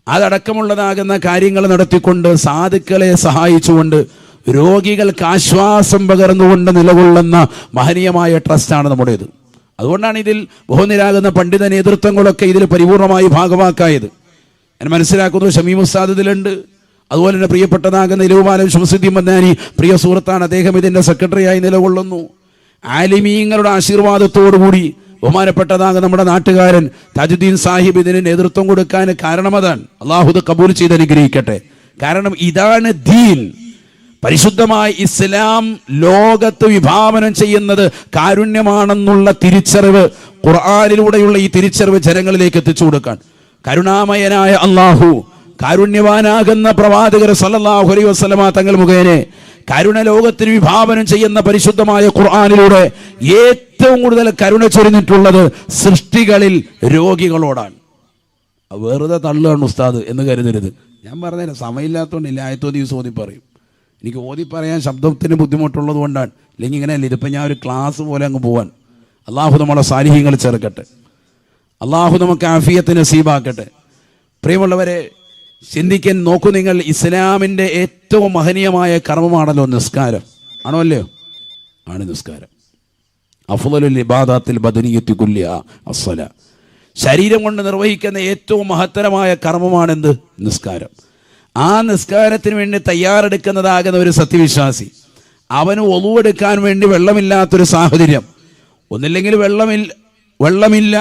അതടക്കമുള്ളതാകുന്ന കാര്യങ്ങൾ നടത്തിക്കൊണ്ട് സാധുക്കളെ സഹായിച്ചുകൊണ്ട് രോഗികൾക്ക് ആശ്വാസം പകർന്നുകൊണ്ട് നിലകൊള്ളുന്ന മഹനീയമായ ട്രസ്റ്റാണ് നമ്മുടേത്. അതുകൊണ്ടാണ് ഇതിൽ ബഹുനിരാകുന്ന പണ്ഡിത നേതൃത്വങ്ങളൊക്കെ ഇതിൽ പരിപൂർണമായി ഭാഗമാക്കായത്. ഞാൻ മനസ്സിലാക്കുന്നു ഷമീം ഉസ്താദ് ഇതിലുണ്ട്, അതുപോലെ തന്നെ പ്രിയപ്പെട്ടതാകുന്ന ഇലവുമാലം ശംസുദ്ദീൻ മദാനി പ്രിയ സുഹൃത്താണ്, അദ്ദേഹം ഇതിൻ്റെ സെക്രട്ടറിയായി നിലകൊള്ളുന്നു. ആലിമീങ്ങളുടെ ആശീർവാദത്തോടുകൂടി ബഹുമാനപ്പെട്ടതാകുന്ന നമ്മുടെ നാട്ടുകാരൻ താജുദ്ദീൻ സാഹിബ് ഇതിന് നേതൃത്വം കൊടുക്കാൻ കാരണം അതാണ്. അള്ളാഹു ഇത് കബൂൽ ചെയ്ത് അനുഗ്രഹിക്കട്ടെ. കാരണം ഇതാണ് ദീൻ. പരിശുദ്ധമായ ഇസ്ലാം ലോകത്ത് വിഭാവനം ചെയ്യുന്നത് കാരുണ്യമാണെന്നുള്ള തിരിച്ചറിവ്, ഖുർആനിലൂടെയുള്ള ഈ തിരിച്ചറിവ് ജനങ്ങളിലേക്ക് എത്തിച്ചു കൊടുക്കാൻ കരുണാമയനായ അള്ളാഹു, കാരുണ്യവാനാകുന്ന പ്രവാചകർ സല്ലല്ലാഹു അലൈഹി വസല്ലമ തങ്ങൾ മുഖേന കരുണ ലോകത്തിന് വിഭാവനം ചെയ്യുന്ന പരിശുദ്ധമായ ഖുർആനിലൂടെ ഏറ്റവും കൂടുതൽ കരുണ ചൊരിഞ്ഞിട്ടുള്ളത് സൃഷ്ടികളിൽ രോഗികളോടാണ്. വെറുതെ തള്ളുകയാണ് ഉസ്താദ് എന്ന് കരുതരുത്. ഞാൻ പറഞ്ഞില്ല, സമയമില്ലാത്തതുകൊണ്ടില്ല, ആയത്തോതി ദിവസം ഓതി പറയും. എനിക്ക് ഓതി പറയാൻ ശബ്ദത്തിന് ബുദ്ധിമുട്ടുള്ളത് കൊണ്ടാണ്. അല്ലെങ്കിൽ ഇങ്ങനെയല്ല, ഇതിപ്പോൾ ഞാൻ ഒരു ക്ലാസ് പോലെ അങ്ങ് പോവാൻ. അള്ളാഹു നമ്മളെ സാലിഹ്യങ്ങൾ ചേർക്കട്ടെ. അള്ളാഹു നമുക്ക് ആഫിയത്ത് നസീബാക്കട്ടെ. പ്രിയമുള്ളവരെ, ചിന്തിക്കാൻ നോക്കൂ നിങ്ങൾ. ഇസ്ലാമിൻ്റെ ഏറ്റവും മഹനീയമായ കർമ്മമാണല്ലോ നിസ്കാരം. ആണോ അല്ലയോ? ആണ് നിസ്കാരം. അഫ്ളലുൽ ഇബാദത്തിൽ ബദനിയത്തി കുല്ലിഹ അസ്സലാ. ശരീരം കൊണ്ട് നിർവഹിക്കുന്ന ഏറ്റവും മഹത്തരമായ കർമ്മമാണെന്ത്? നിസ്കാരം. ആ നിസ്കാരത്തിന് വേണ്ടി തയ്യാറെടുക്കുന്നതാകുന്ന ഒരു സത്യവിശ്വാസി, അവന് ഒളു എടുക്കാൻ വേണ്ടി വെള്ളമില്ലാത്തൊരു സാഹചര്യം, ഒന്നില്ലെങ്കിൽ വെള്ളമില്ല,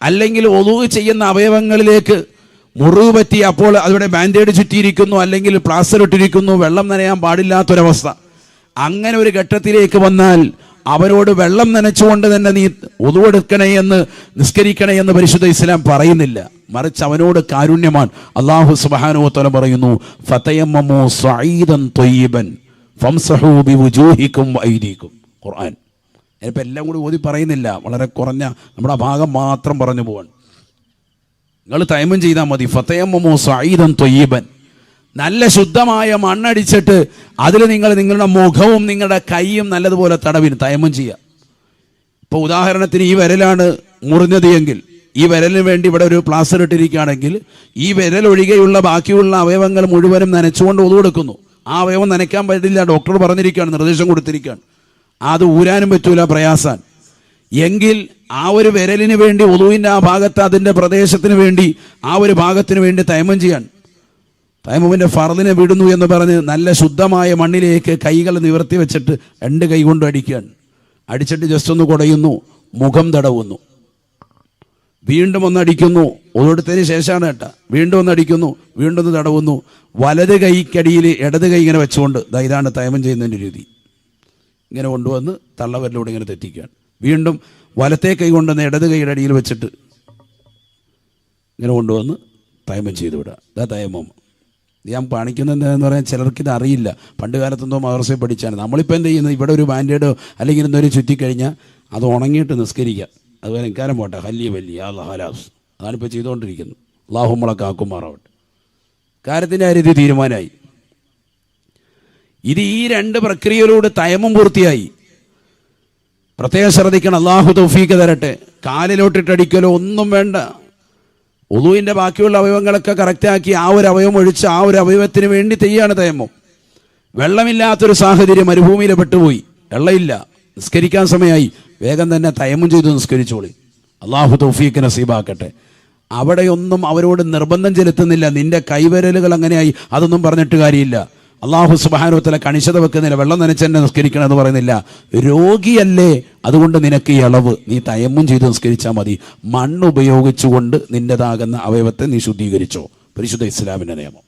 അല്ലെങ്കിൽ ഒളു ചെയ്യുന്ന അവയവങ്ങളിലേക്ക് മുറിവ് പറ്റി അപ്പോൾ അവിടെ ബാൻഡേഡ് ചുറ്റിയിരിക്കുന്നു, അല്ലെങ്കിൽ പ്ലാസ്റ്റർ ഇട്ടിരിക്കുന്നു, വെള്ളം നനയാൻ പാടില്ലാത്തൊരവസ്ഥ. അങ്ങനെ ഒരു ഘട്ടത്തിലേക്ക് വന്നാൽ അവരോട് വെള്ളം നനച്ചുകൊണ്ട് തന്നെ നീ ഒളു എടുക്കണേ എന്ന്, നിസ്കരിക്കണേ എന്ന് പരിശുദ്ധ ഇസ്ലാം പറയുന്നില്ല. മറിച്ച് അവനോട് കാരുണ്യമാണ്. അല്ലാഹു സുബ്ഹാനഹു വ തആല പറയുന്നു, ഫതയമ്മമു സഈദൻ ത്വയ്യിബൻ ഫംസഹു ബിവുജൂഹിക്കും വഅയ്ദീക്കും. ഖുർആൻ. ഇപ്പം എല്ലാം കൂടി ഓതി പറയുന്നില്ല, വളരെ കുറഞ്ഞ നമ്മുടെ ഭാഗം മാത്രം പറഞ്ഞു പോവാണ്. നിങ്ങൾ തയമ്മം ചെയ്താൽ മതി. ഫതയമ്മമു സഈദൻ ത്വയ്യിബൻ, നല്ല ശുദ്ധമായ മണ്ണടിച്ചിട്ട് അതിൽ നിങ്ങൾ നിങ്ങളുടെ മുഖവും നിങ്ങളുടെ കൈയും നല്ലതുപോലെ തടവിന് തയമ്മം ചെയ്യുക. ഇപ്പോൾ ഉദാഹരണത്തിന് ഈ വിരലാണ് മുറിഞ്ഞത് എങ്കിൽ ഈ വിരലിന് വേണ്ടി ഇവിടെ ഒരു പ്ലാസ്റ്റർ ഇട്ടിരിക്കുകയാണെങ്കിൽ ഈ വിരൽ ഒഴികെയുള്ള ബാക്കിയുള്ള അവയവങ്ങൾ മുഴുവനും നനച്ചുകൊണ്ട് ഒതു കൊടുക്കുന്നു. ആ അവയവം നനയ്ക്കാൻ പറ്റില്ല, ഡോക്ടർ പറഞ്ഞിരിക്കുകയാണ്, നിർദ്ദേശം കൊടുത്തിരിക്കുകയാണ്. അത് ഊരാനും പറ്റൂല, പ്രയാസാൻ. എങ്കിൽ ആ ഒരു വിരലിന് വേണ്ടി ഒതുവിൻ്റെ ആ ഭാഗത്ത് അതിൻ്റെ പ്രദേശത്തിന് വേണ്ടി ആ ഒരു ഭാഗത്തിന് വേണ്ടി തയമ്മം ചെയ്യാൻ, തയമ്മമിൻ്റെ ഫർദിനെ വിടുന്നു എന്ന് പറഞ്ഞ് നല്ല ശുദ്ധമായ മണ്ണിലേക്ക് കൈകൾ നിവർത്തി വെച്ചിട്ട് 2 കൈ കൊണ്ട് അടിക്കുകയാണ്. അടിച്ചിട്ട് ജസ്റ്റ് ഒന്ന് കുടയുന്നു, മുഖം തടവുന്നു, വീണ്ടും ഒന്നടിക്കുന്നു, ഒന്നെടുത്തതിന് ശേഷമാണ് കേട്ടോ, വീണ്ടും ഒന്നടിക്കുന്നു, വീണ്ടും ഒന്ന് തടവുന്നു, വലത് കൈക്കടിയിൽ ഇടത് കൈ ഇങ്ങനെ വെച്ചുകൊണ്ട് ഇതാണ് തയമ്മം ചെയ്യുന്നതിൻ്റെ രീതി. ഇങ്ങനെ കൊണ്ടുവന്ന് തള്ളവരിലൂടെ ഇങ്ങനെ തെറ്റിക്കുകയാണ്. വീണ്ടും വലത്തേ കൈ കൊണ്ടുവന്ന് ഇടത് കൈയുടെ അടിയിൽ വെച്ചിട്ട് ഇങ്ങനെ കൊണ്ടുവന്ന് തയമ്മം ചെയ്തു വിടുക. ഇതാ തയമ്മം. ഞാൻ കാണിക്കുന്നത് എന്താണെന്ന് പറയാൻ ചിലർക്കിത് അറിയില്ല. പണ്ട് കാലത്തെന്തോ മദ്രസയിൽ പഠിച്ചാണ്. നമ്മളിപ്പോൾ എന്ത് ചെയ്യുന്നത്, ഇവിടെ ഒരു ബാൻഡേഡോ അല്ലെങ്കിൽ എന്തൊരു ചുറ്റിക്കഴിഞ്ഞാൽ അത് ഉണങ്ങിയിട്ട് നിസ്കരിക്കുക. അതുപോലെ ഇക്കാരം പോട്ടെ, വലിയ ഹലാസ്, അതാണിപ്പോൾ ചെയ്തുകൊണ്ടിരിക്കുന്നത്. അല്ലാഹു നമ്മളെ കാക്കുമാറാവട്ടെ. കാര്യത്തിൻ്റെ കാര്യത്തിൽ തീരുമാനമായി. ഇത് ഈ 2 പ്രക്രിയയിലൂടെ തയമ്മം പൂർത്തിയായി. പ്രത്യേകം ശ്രദ്ധിക്കണം. അല്ലാഹു തൗഫീഖ് തരട്ടെ. കാലിലോട്ടിട്ടടിക്കലോ ഒന്നും വേണ്ട. ഉളുവിൻ്റെ ബാക്കിയുള്ള അവയവങ്ങളൊക്കെ കറക്റ്റാക്കി ആ ഒരു അവയവം ഒഴിച്ച് ആ ഒരു അവയവത്തിന് വേണ്ടി തെയ്യാണ് തയമ്മം. വെള്ളമില്ലാത്തൊരു സാഹചര്യം, മരുഭൂമിയിൽ പെട്ടുപോയി, വെള്ളമില്ല, നിസ്കരിക്കാൻ സമയമായി, വേഗം തന്നെ തയമ്മം ചെയ്ത് നിസ്കരിച്ചോളി. അല്ലാഹു തൗഫീഖ് നസീബാക്കട്ടെ. അവിടെയൊന്നും അവരോട് നിർബന്ധം ചെലുത്തുന്നില്ല. നിന്റെ കൈവിരലുകൾ അങ്ങനെയായി അതൊന്നും പറഞ്ഞിട്ട് കാര്യമില്ല. അല്ലാഹു സുബ്ഹാനഹു വ തആല കണിശത വെക്കുന്നില്ല. വെള്ളം നനച്ചെന്നെ നിസ്കരിക്കണം എന്ന് പറയുന്നില്ല. രോഗിയല്ലേ, അതുകൊണ്ട് നിനക്ക് ഈ അളവ്, നീ തയമ്മം ചെയ്ത് നിസ്കരിച്ചാൽ മതി. മണ്ണ് ഉപയോഗിച്ചുകൊണ്ട് നിൻ്റെതാകുന്ന അവയവത്തെ നീ ശുദ്ധീകരിച്ചോ. പരിശുദ്ധ ഇസ്ലാമിൻ്റെ നിയമം.